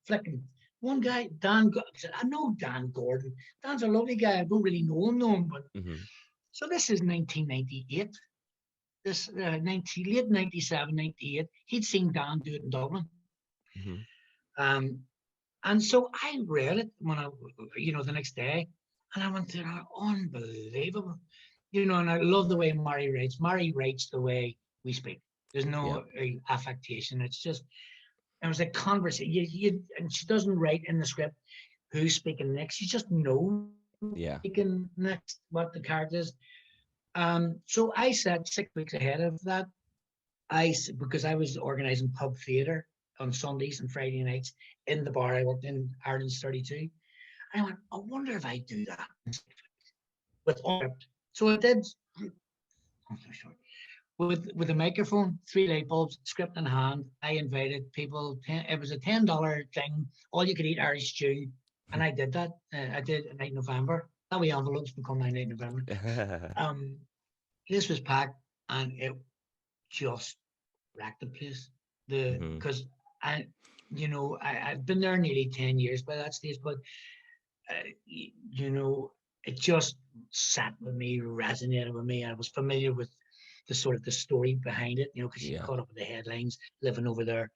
flicking. One guy, Dan, said, I know Dan Gordon. Dan's a lovely guy. I don't really know him, but so this is 1998. This late 97, 98. He'd seen Dan do it in Dublin. And so I read it when the next day, and I went through unbelievable. And I love the way Mary writes. Mary writes the way we speak. There's no affectation. It's just, it was a conversation. And she doesn't write in the script who's speaking next. She just knows speaking next, what the character is. So I said 6 weeks ahead of that, because I was organizing pub theatre on Sundays and Friday nights in the bar I worked in, Ireland's 32. And I went, I wonder if I do that with script. So I did. I'm so short. With a microphone, 3 light bulbs, script in hand. I invited people. It was a $10 thing, all you could eat Irish stew, and I did that. I did A Night in November. That way envelopes become My Night in November. This was packed, and it just wrecked the place. Because I've been there nearly 10 years by that stage, but it just sat with me, resonated with me. I was familiar with the sort of the story behind it, because you caught up with the headlines living over there.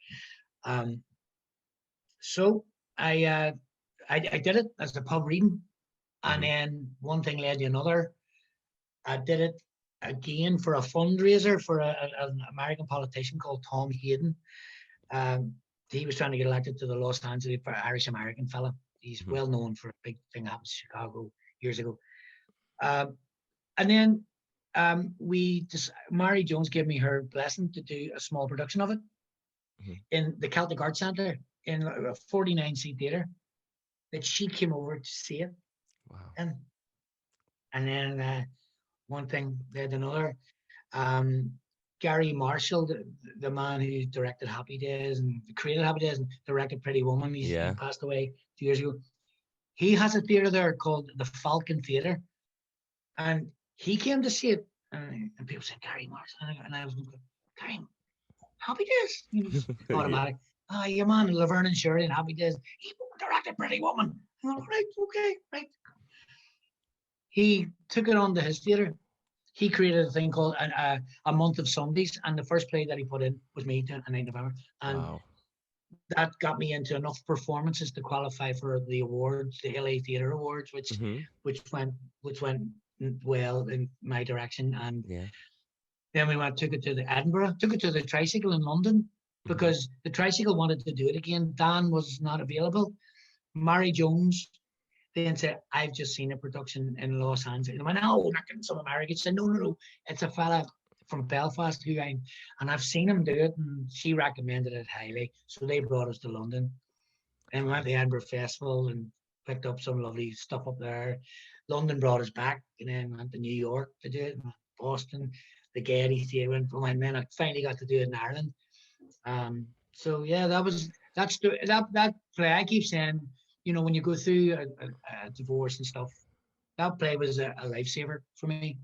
So I did it as a pub reading, and then one thing led to another. I did it again for a fundraiser for an American politician called Tom Hayden. He was trying to get elected to the Los Angeles Irish American fella. He's well known for a big thing that happened in Chicago years ago. And then Mary Jones gave me her blessing to do a small production of it in the Celtic Arts Centre in a 49-seat theatre. that she came over to see it. Wow. And then one thing led to another. Um, Gary Marshall, the man who directed Happy Days and created Happy Days and directed Pretty Woman, he passed away 2 years ago. He has a theatre there called the Falcon Theatre, and he came to see it. And people said Gary Marshall, and I was going, Gary, Happy Days, automatic. Your man Laverne and Shirley and Happy Days. He directed Pretty Woman. I'm like, right, okay, right. He took it on to his theatre. He created a thing called a month of Sundays, and the first play that he put in was me doing a 9 November, and that got me into enough performances to qualify for the awards, the LA Theatre Awards, which went well in my direction, and then we took it to the Edinburgh, took it to the Tricycle in London, because the Tricycle wanted to do it again. Dan was not available. Mary Jones then said, I've just seen a production in Los Angeles. And I went, no, not getting some Americans. Said, no. It's a fella from Belfast and I've seen him do it, and she recommended it highly. So they brought us to London. And we went to the Edinburgh Festival and picked up some lovely stuff up there. London brought us back, and then went to New York to do it, Boston, the Gaiety Theatre, and then I finally got to do it in Ireland. So yeah, that play. I keep saying, when you go through a divorce and stuff, that play was a lifesaver for me,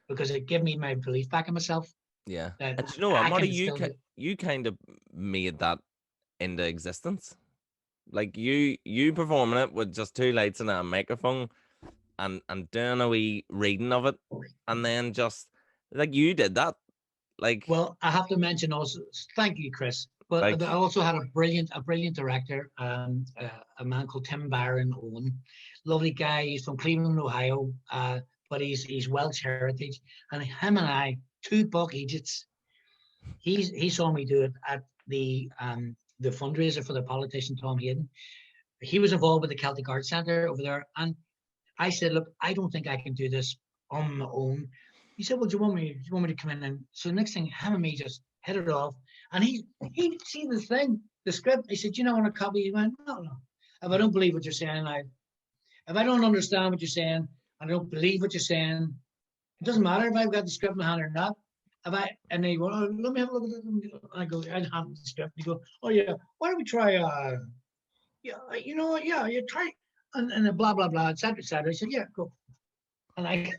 because it gave me my belief back in myself. Yeah, and you know what, Marty, you kind of made that into existence. Like you performing it with just 2 lights and a microphone, and doing a wee reading of it, and then just like you did that. Like, well, I have to mention also, thank you, Chris. But I also had a brilliant director, a man called Tim Byron Owen, lovely guy. He's from Cleveland, Ohio, but he's Welsh heritage, and him and I, 2 buck idiots. He saw me do it at the fundraiser for the politician Tom Hayden. He was involved with the Celtic Arts Centre over there, and I said, look, I don't think I can do this on my own. He said, well, do you want me to come in? And so the next thing, him and me just hit it off. And he seen the script. He said, I want a copy. He went, no. If I don't believe what you're saying, if I don't understand what you're saying, I don't believe what you're saying, it doesn't matter if I've got the script in my hand or not. And they go, oh, let me have a look at it. And I go, I have the script. And he go, oh yeah, why don't we try, you know what? Yeah, you try, and blah, blah, blah, et cetera, et cetera. I said, yeah, go. And I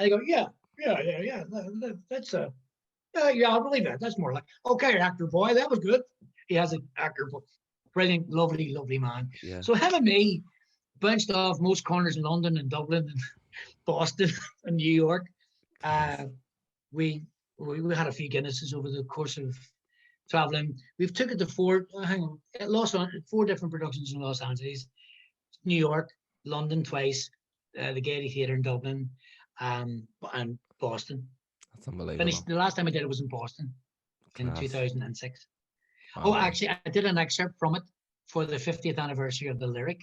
go, yeah. That's I believe that. That's more like, okay, actor boy, that was good. He has an actor boy, brilliant, lovely, lovely man. Yeah. So him and me bounced off most corners in London and Dublin and Boston and New York. We had a few Guinnesses over the course of traveling. We've took it to 4 different productions in Los Angeles, New York, London twice, the Gaiety Theatre in Dublin, and Boston. That's unbelievable. Finished the last time I did it was in Boston in 2006. Wow. Oh, actually, I did an excerpt from it for the 50th anniversary of the Lyric,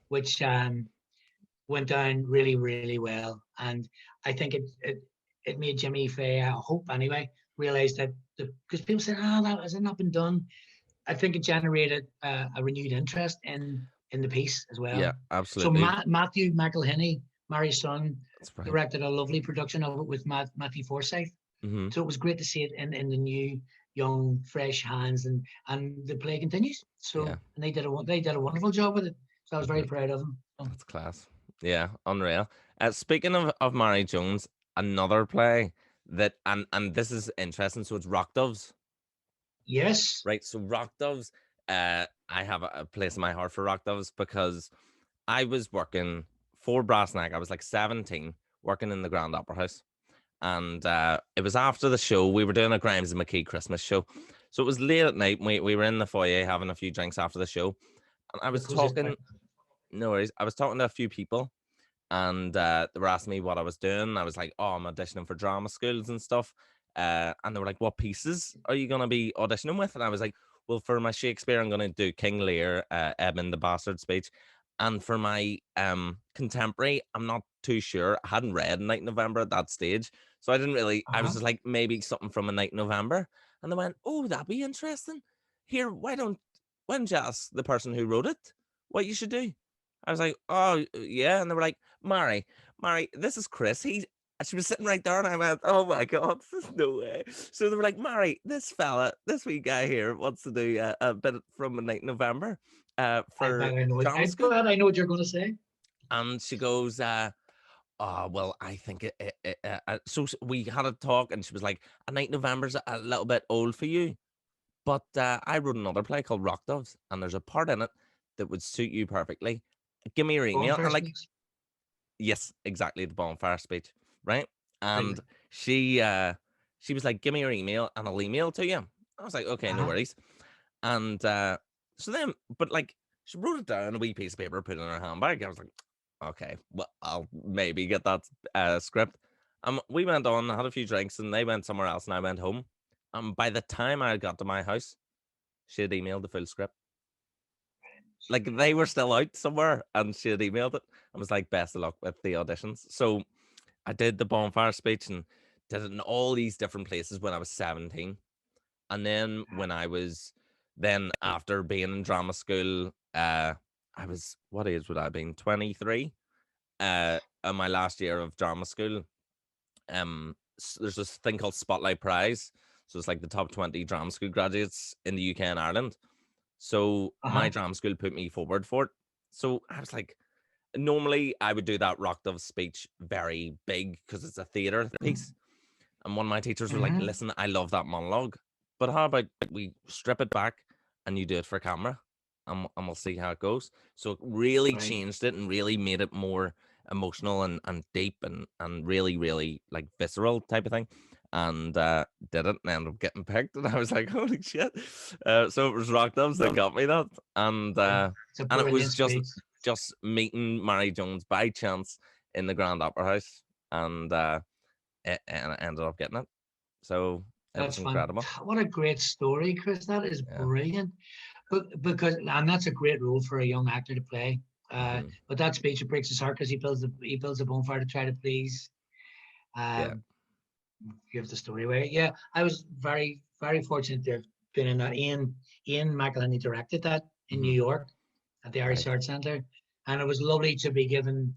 which went down really, really well. And I think it made Jimmy Fay, I hope anyway, realize that because people said, that has not been done. I think it generated a renewed interest in the piece as well. Yeah, absolutely. So Matthew McIlvenny, Mary's son, directed a lovely production of it with Matthew Forsyth. So it was great to see it in the new, young, fresh hands, and the play continues. So and they did a wonderful job with it. So I was very proud of them. That's class. Yeah, unreal. Speaking of Mary Jones, another play that and this is interesting. So it's Rock Doves. Yes. Right. So Rock Doves. I have a place in my heart for Rock Doves because I was working for Brassneck. I was like 17, working in the Grand Opera House, and it was after the show. We were doing a Grimes and McKee Christmas show, so it was late at night. We were in the foyer having a few drinks after the show, and I was talking. No worries. I was talking to a few people, and they were asking me what I was doing. I was like, "Oh, I'm auditioning for drama schools and stuff," and they were like, "What pieces are you gonna be auditioning with?" And I was like, "Well, for my Shakespeare, I'm gonna do King Lear, Edmund the Bastard speech." And for my contemporary, I'm not too sure. I hadn't read Night in November at that stage. So I didn't really, I was just like, maybe something from A Night in November. And they went, oh, that'd be interesting. Here, why don't you ask the person who wrote it? what you should do. I was like, oh, yeah. And they were like, Mary, this is Chris. And she was sitting right there, and I went, oh my God, there's no way. So they were like, Mary, this fella, this wee guy here wants to do a bit from a night in November I for bet I know it. drama I school. bet I know what you're going to say. And she goes, oh, well, I think so we had a talk, and she was like, a night in November's a little bit old for you. But I wrote another play called Rock Doves, and there's a part in it that would suit you perfectly. Give me your email. Bonfire And like, speech. yes, exactly, the bonfire speech, right? And Brilliant. she was like, give me your email and I'll email to you. I was like, okay, no Uh-huh. worries. And so then, but like, she wrote it down on a wee piece of paper, put it in her handbag. I was like, okay, well, I'll maybe get that script. We went on, had a few drinks, and they went somewhere else, and I went home. And by the time I got to my house, she had emailed the full script. Like, they were still out somewhere, and she had emailed it. I was like, best of luck with the auditions. So I did the bonfire speech and did it in all these different places when I was 17. And then when I was then after being in drama school, I was, what age would I have been? 23. In my last year of drama school. There's this thing called Spotlight Prize. So it's like the top 20 drama school graduates in the UK and Ireland. So my Uh-huh. drama school put me forward for it. So I was like, normally I would do that Rock Dove speech very big because it's a theatre piece. And one of my teachers were like, Mm-hmm. listen, I love that monologue, but how about we strip it back and you do it for camera, and we'll see how it goes. So it really Right. changed it and really made it more emotional and deep and really, really like visceral type of thing. And did it and ended up getting picked. And I was like, holy shit. So it was Rock Doves that got me that. It's a And it was brilliant speech. just meeting Mary Jones by chance in the Grand Opera House. And and I ended up getting it. So it was That's fun. incredible. What a great story, Chris. That is Yeah. brilliant. But because and that's a great role for a young actor to play. Hmm. But that speech it breaks his heart because he builds a bonfire to try to please. Yeah. Um, give the story away. Yeah, I was very fortunate to have been in that. Ian McIlvenny directed that in Hmm. New York at the Irish Right. Arts Centre, and it was lovely to be given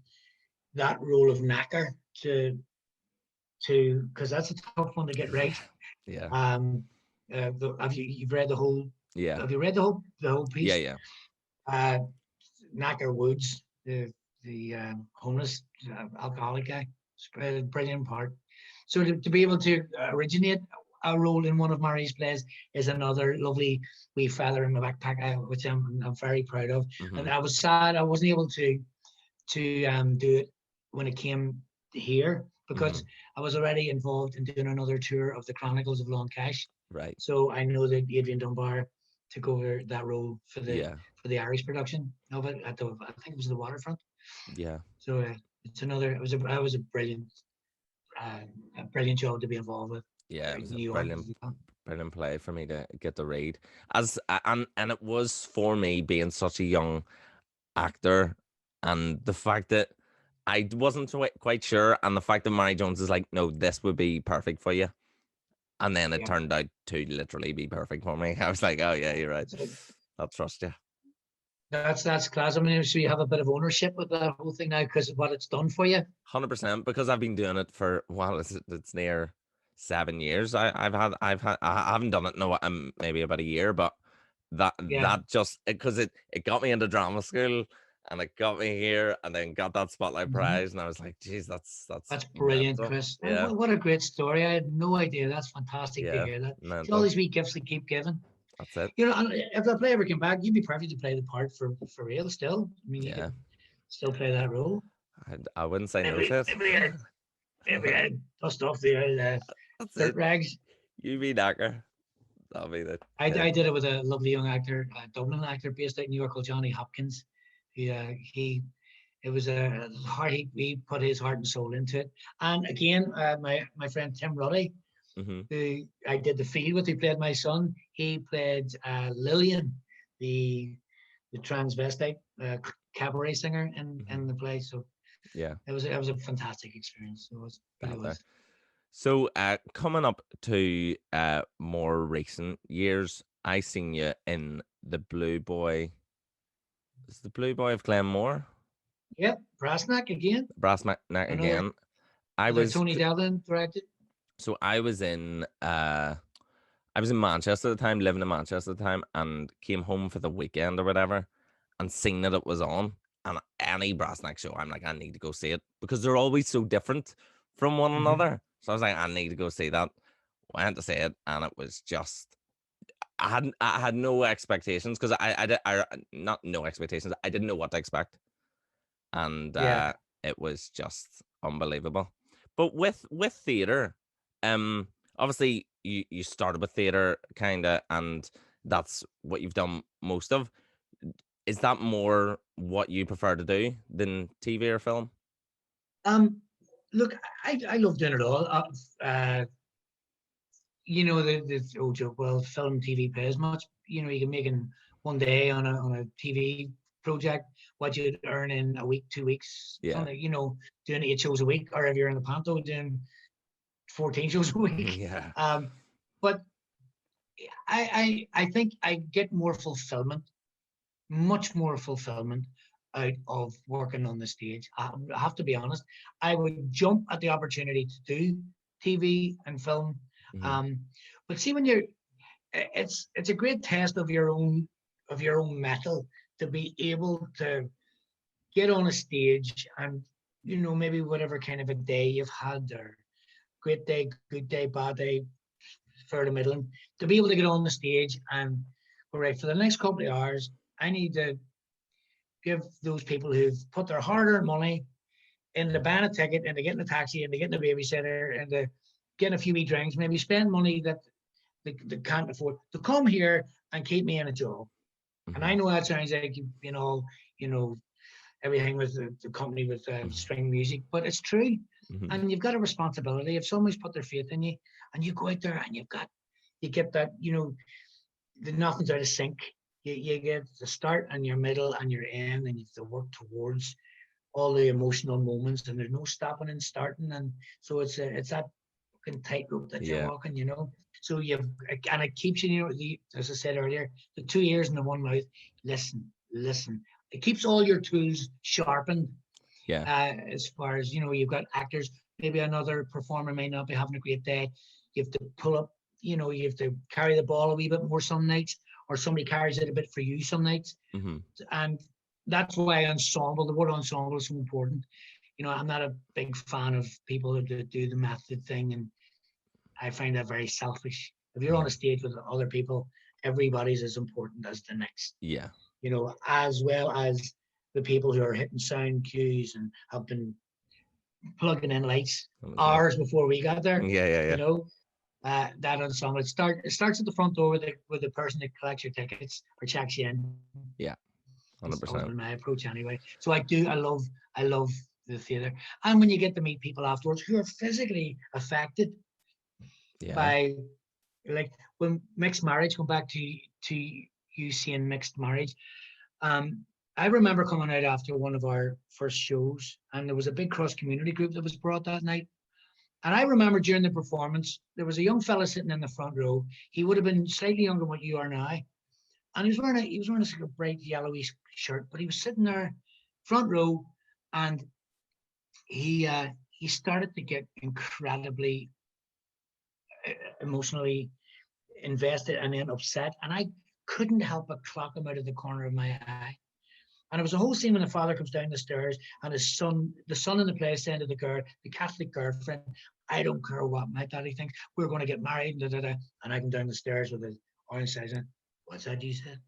that role of knacker to because that's a tough one to get right. Yeah. Um, you've read the whole? Yeah. Have you read the whole Yeah. piece? Yeah. Uh, Knacker Woods, the homeless alcoholic guy, it's a brilliant part. So to be able to originate a role in one of Mary's plays is another lovely wee feather in my backpack, which I'm very proud of. Hmm. And I was sad I wasn't able to do it when it came here Hmm. because I was already involved in doing another tour of the Chronicles of Long Kesh. Right. So I know that Adrian Dunbar took over that role Yeah. for the Irish production of it at the I think it was the waterfront. Yeah. So it's another it was uh, a brilliant job to be involved with Yeah. It in was a New York as well. brilliant play for me to get to read. And it was for me being such a young actor, and the fact that I wasn't quite sure, and the fact that Mary Jones is like, no, this would be perfect for you. And then it Yeah. turned out to literally be perfect for me. I was like, oh yeah, you're right. So I'll trust you. that's class. I mean, so you have a bit of ownership with that whole thing now because of what it's done for you. 100%, because I've been doing it for, well, it's near 7 years. I haven't done it in maybe about a year, but Yeah. that just because it got me into drama school, and it got me here, and then got that spotlight Mm-hmm. prize, and I was like, geez, that's That's brilliant, mental. Chris. Yeah. What a great story. I had no idea. That's fantastic to Yeah. hear that. See all Mental. these wee gifts that keep giving. That's it. You know, and if the play ever came back, you'd be perfect to play the part for real still. I mean, you Yeah. could still play that role. I wouldn't say no Maybe, to it. dust off the That's dirt it. rags. You be knacker. That'll be the I did it with a lovely young actor, a Dublin actor based out in New York called Johnny Hopkins. He it was a hard. He put his heart and soul into it. And again, my friend Tim Ruddy, Hmm. who I did the field with, he played my son. He played Lillian, the transvestite cabaret singer Hmm. in the play. So Yeah. it was a fantastic experience. So it really That there. was. So, coming up to more recent years, I seen you in the Blue Boy Is the Blue Boy of Glenmore? Yep, Brassnack again. Brassnack Another, again. I another was Tony Devlin directed. so I was in Manchester at the time, living in Manchester at the time, and came home for the weekend or whatever, and seen that it was on. And any Brassnack show, I'm like, I need to go see it because they're always so different from one Mm-hmm. another. So I was like, I need to go see that. Went to see it, and it was just I had no expectations because I not no expectations. I didn't know what to expect, and Yeah. it was just unbelievable. But with theater, obviously you started with theater kind of, and that's what you've done most of. Is that more what you prefer to do than TV or film? Um, Look, I love doing it all. You know, the old joke, well, film, TV pay as much. You know, you can make in one day on a TV project what you'd earn in a week, 2 weeks, Yeah, something, you know, doing 8 shows a week, or if you're in the panto doing 14 shows a week. yeah, But I think I get more fulfillment, much more fulfillment out of working on the stage. I have to be honest. I would jump at the opportunity to do TV and film. hmm Um, but see, when you're, it's a great test of your own metal to be able to get on a stage and, you know, maybe whatever kind of a day you've had, or great day, good day, bad day, fair to middling, to be able to get on the stage and all right, for the next couple of hours, I need to give those people who've put their hard-earned money into buying a ticket, into getting a taxi, into getting a babysitter, into getting a few wee drinks, maybe spend money that they can't afford to come here and keep me in a job. And hmm I know that sounds like you know everything with the company with hmm string music, but it's true. hmm And you've got a responsibility. If somebody's put their faith in you, and you go out there and you get that, you know, nothing's out of sync. You get the start and your middle and your end, and you have to work towards all the emotional moments, and there's no stopping and starting, and so it's that fucking tightrope that you're yeah, walking, you know. So you've and it keeps you, you know, as I said earlier, the two ears and the one mouth. Listen, listen. It keeps all your tools sharpened. yeah, As far as you know, you've got actors. Maybe another performer may not be having a great day. You have to pull up. You know, you have to carry the ball a wee bit more some nights, or somebody carries it a bit for you some nights, hmm and that's why ensemble, the word ensemble, is so important. You know, I'm not a big fan of people that do the method thing, and I find that very selfish. If you're on a hmm stage with other people, everybody's as important as the next. yeah, You know, as well as the people who are hitting sound cues and have been plugging in lights 100%. hours before we got there. Yeah, yeah, You yeah, know, that ensemble. It starts at the front door with the person that collects your tickets or checks you in. yeah, It's always 100%. been my approach anyway. So I love the theatre. And when you get to meet people afterwards who are physically affected Yeah. by, like, when mixed marriage, go back to you seeing mixed marriage. Um, I remember coming out after one of our first shows, and there was a big cross community group that was brought that night. And I remember during the performance, there was a young fella sitting in the front row. He would have been slightly younger than what you are now, and he was wearing a sort of bright yellowy shirt, but he was sitting there, front row, and he started to get incredibly emotionally invested and then upset, and I couldn't help but clock him out of the corner of my eye. And it was a whole scene when the father comes down the stairs and the son in the play, saying to the girl, the Catholic girlfriend, I don't care what my daddy thinks, we're going to get married, da, da, da. And I come down the stairs with the orange eyes and, what's that you said?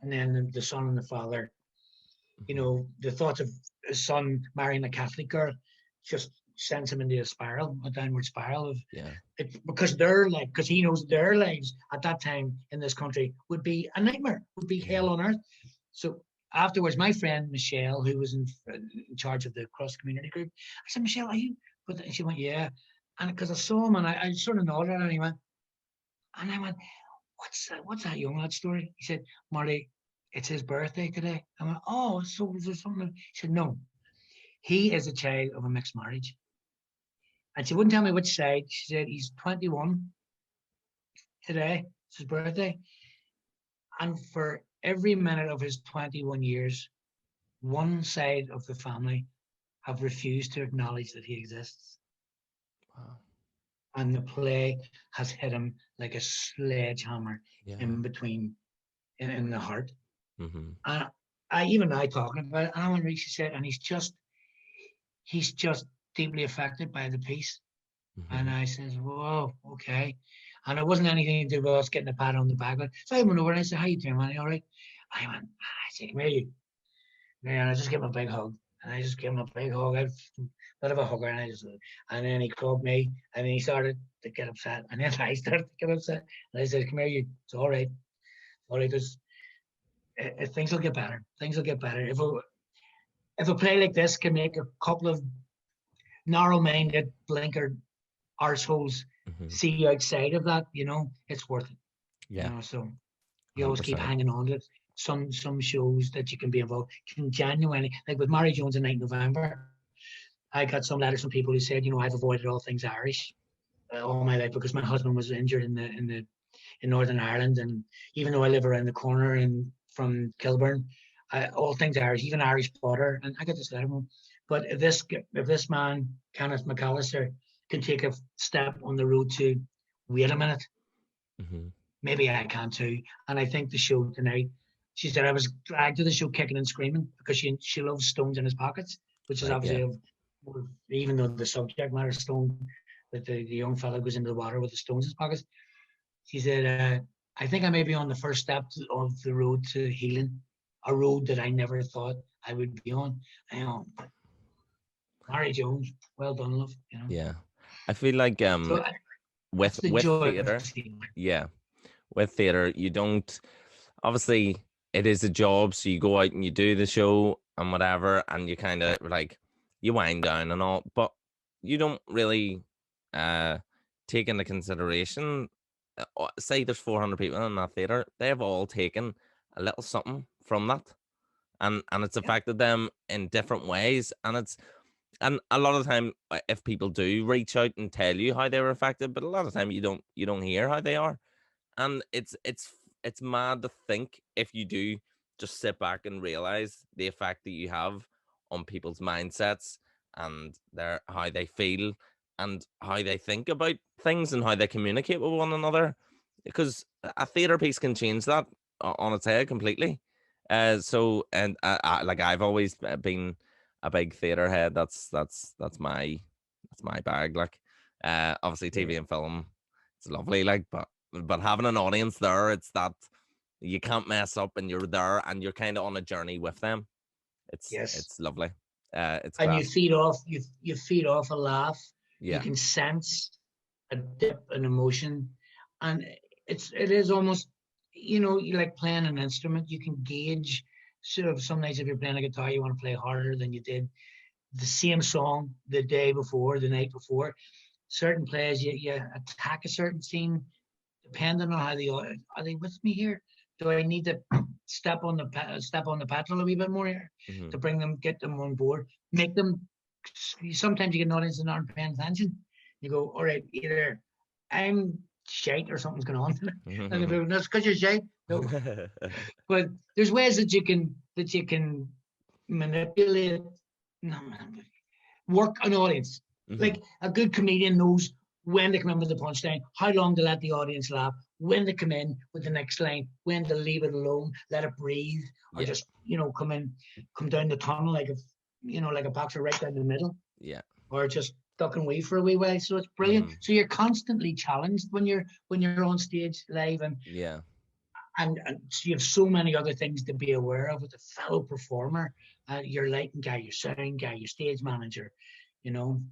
And then the son and the father, you hmm know, the thoughts of his son marrying a Catholic girl just sends him into a spiral, a downward spiral of Yeah. it, because their like, because he knows their lives at that time in this country would be a nightmare, would be Yeah. hell on earth. So afterwards, my friend Michelle, who was in charge of the cross community group, I said, Michelle, are you? And she went, yeah. And because I saw him, and I sort of nodded, and he went, and I went, what's that young lad story? He said, Marty, it's his birthday today. I went, oh, so is there something? He said, no, he is a child of a mixed marriage. And she wouldn't tell me which side. She said, he's 21 today. It's his birthday. And for every minute of his 21 years, one side of the family have refused to acknowledge that he exists. Wow. And the play has hit him like a sledgehammer Yeah. in between, in the heart. Mm-hmm. And I talking about it, and I went, Richie said, and he's just deeply affected by the piece. And Mm-hmm. I says, whoa, okay. And it wasn't anything to do with us getting a pat on the back. So I went over and I said, how you doing, man? You all right? I went, I said, come here, you. And I just gave him a big hug. And I just gave him a big hug. I was a bit of a hugger. And then he called me and then he started to get upset. And then I started to get upset. And I said, come here, you. It's all right. All right. Things will get better. Things will get better. If a play like this can make a couple of narrow-minded, blinkered arseholes Mm-hmm. see outside of that, it's worth it. Yeah. So you always keep 100%. hanging on to it. Some shows that you can be involved can genuinely, like with Mary Jones in Night November, I got some letters from people who said, I've avoided all things Irish all my life because my husband was injured in Northern Ireland, and even though I live around the corner and from Kilburn, all things Irish, even Irish butter, and I got this letter from him. But if this man Kenneth McAllister can take a step on the road to wait a minute, Mm-hmm. maybe I can too. And I think the show tonight, she said I was dragged to the show kicking and screaming because she loves stones in his pockets, which is Right. Yeah. obviously even though the subject matter stone, that the young fella goes into the water with the stones in his pockets. She said, I think I may be on the first step of the road to healing, a road that I never thought I would be on. Mary Jones, well done, love. Yeah. I feel like So with that's the joy of theater, seeing. yeah, with theater, you don't, obviously it is a job, so you go out and you do the show and whatever, and you kind of like you wind down and all, but you don't really take into consideration. Say there's 400 people in that theater, they've all taken a little something from that, and it's Yeah, affected them in different ways, and a lot of the time, if people do reach out and tell you how they were affected, but a lot of the time you don't hear how they are, and it's mad to think if you do just sit back and realize the effect that you have on people's mindsets and their how they feel and how they think about things and how they communicate with one another, because a theater piece can change that on its head completely. So and like I've always been a big theater head. That's my bag. Like, obviously yeah, TV and film, it's lovely. Like, but having an audience there, it's that you can't mess up, and you're there, and you're kind of on a journey with them. It's yes. it's lovely. It's And you class. feed off you feed off a laugh. You Yeah. can sense a dip in emotion, and it is almost you like playing an instrument. You can gauge sort of some nights if you're playing a guitar, you want to play harder than you did the same song the day before, the night before. Certain plays you attack a certain scene depending on how are they with me here? Do I need to step on the petrol a wee bit more here Hmm. to get them on board, make them? Sometimes you get an audience that aren't paying attention. You go, all right, either I'm shite or something's going on, and they go, that's because you're shite. No, but there's ways that you can manipulate, no, work an audience. Hmm. Like a good comedian knows when to come in with the punchline, how long to let the audience laugh, when to come in with the next line, when to leave it alone, let it breathe, or Yeah. just come down the tunnel like a boxer right down the middle, Yeah. or just duck and weave for a wee while. So it's brilliant. Hmm. So you're constantly challenged when you're on stage live, Yeah. and so you have so many other things to be aware of with a fellow performer, your lighting guy, your sound guy, your stage manager,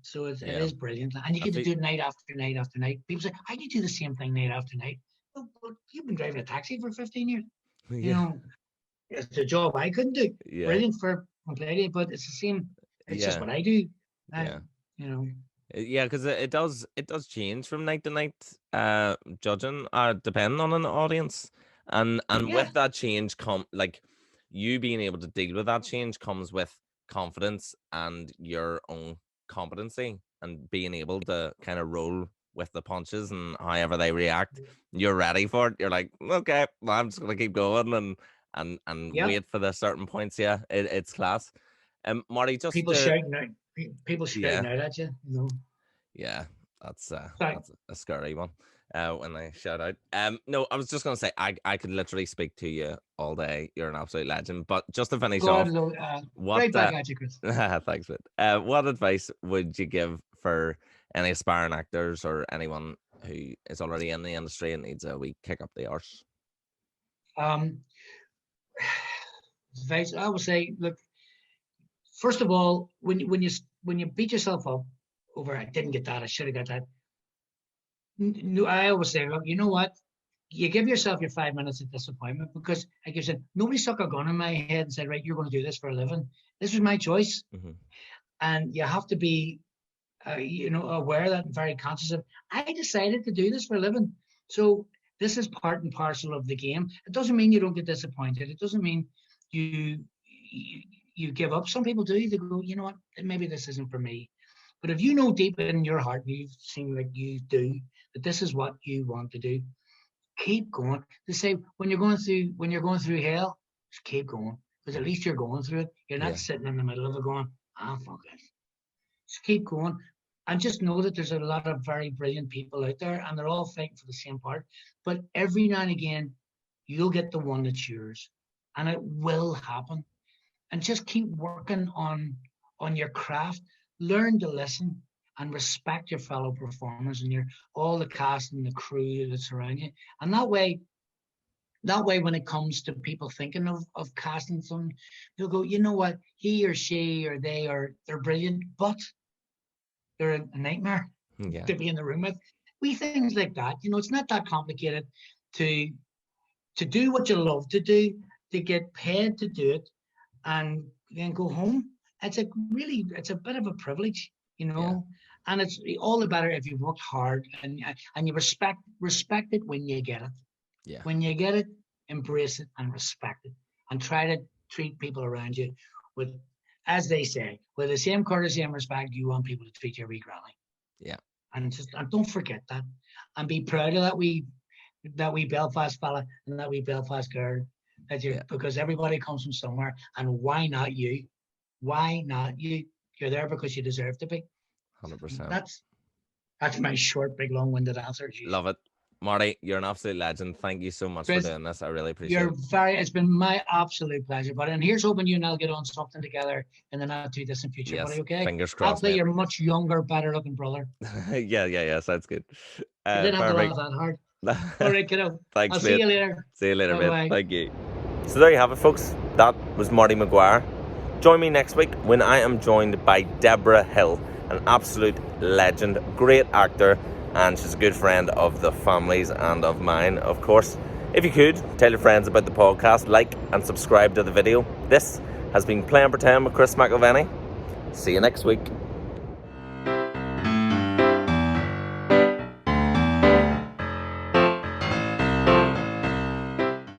So it Yeah. is brilliant, and you I get to feel. do it night after night after night. People say, "I do the same thing night after night." Well, you've been driving a taxi for 15 years. You Yeah. know, it's a job I couldn't do. Yeah. Brilliant for completely, but it's the same. It's just Yeah. what I do. I, Yeah. you know, Yeah, because it does change from night to night, judging depending on an audience, and yeah, with that change come like you being able to deal with that change comes with confidence and your own competency and being able to kind of roll with the punches, and however they react, you're ready for it. You're like, okay, well, I'm just gonna keep going, and Yeah. wait for the certain points. Yeah, it's class. Marty, just People shouting out, yeah, at you. You know. yeah, that's Sorry. a scary one. When they shout out. No, I was just gonna say I could literally speak to you all day. You're an absolute legend. But just to finish off, God, what right back at you, Chris. thanks, mate. What advice would you give for any aspiring actors or anyone who is already in the industry and needs a wee kick up the arse? Advice I would say, look, first of all, when you beat yourself up over I didn't get that, I should have got that. No, I always say, look, you know what? You give yourself your 5 minutes of disappointment because, like you said, nobody stuck a gun in my head and said, right, you're going to do this for a living. This was my choice, and you have to be, aware of that and very conscious of. I decided to do this for a living, so this is part and parcel of the game. It doesn't mean you don't get disappointed. It doesn't mean you give up. Some people do. They go, you know what? Maybe this isn't for me. But if you know deep in your heart, you seem like you do, that this is what you want to do, keep going. They say when you're going through hell, just keep going, because at least you're going through it. You're not sitting in the middle of it going, fuck it. Just keep going, and just know that there's a lot of very brilliant people out there, and they're all fighting for the same part. But every now and again, you'll get the one that's yours, and it will happen. And just keep working on your craft. Learn to listen and respect your fellow performers and all the cast and the crew that's around you. And that way, when it comes to people thinking of casting someone, they'll go, you know what, he or she or they're brilliant, but they're a nightmare to be in the room with. We things like that. You know, it's not that complicated to do what you love to do, to get paid to do it, and then go home. It's a bit of a privilege, and it's all the better if you've worked hard and you respect it when you get it. Yeah. When you get it, embrace it and respect it, and try to treat people around you with, as they say, with the same courtesy and respect you want people to treat your wee granny. Yeah. And don't forget that, and be proud of that wee Belfast fella and that wee Belfast girl. Because everybody comes from somewhere, and why not you? Why not you? You're there because you deserve to be. 100%. That's my short, big, long-winded answer. Love it. Marty, you're an absolute legend. Thank you so much, Chris, for doing this. I really appreciate it. It's been my absolute pleasure, buddy. And here's hoping you and I'll get on something together in the not too distant future, buddy, okay? Fingers crossed. I'll play your much younger, better looking brother. Yeah. Sounds good. You didn't have to laugh that hard. All right, kiddo. Thanks, I'll see you later. See you later, mate. Thank you. So there you have it, folks. That was Marty Maguire. Join me next week when I am joined by Deborah Hill, an absolute legend, great actor, and she's a good friend of the family's and of mine, of course. If you could, tell your friends about the podcast, like and subscribe to the video. This has been Playing Pretend with Chris McIlvenny. See you next week.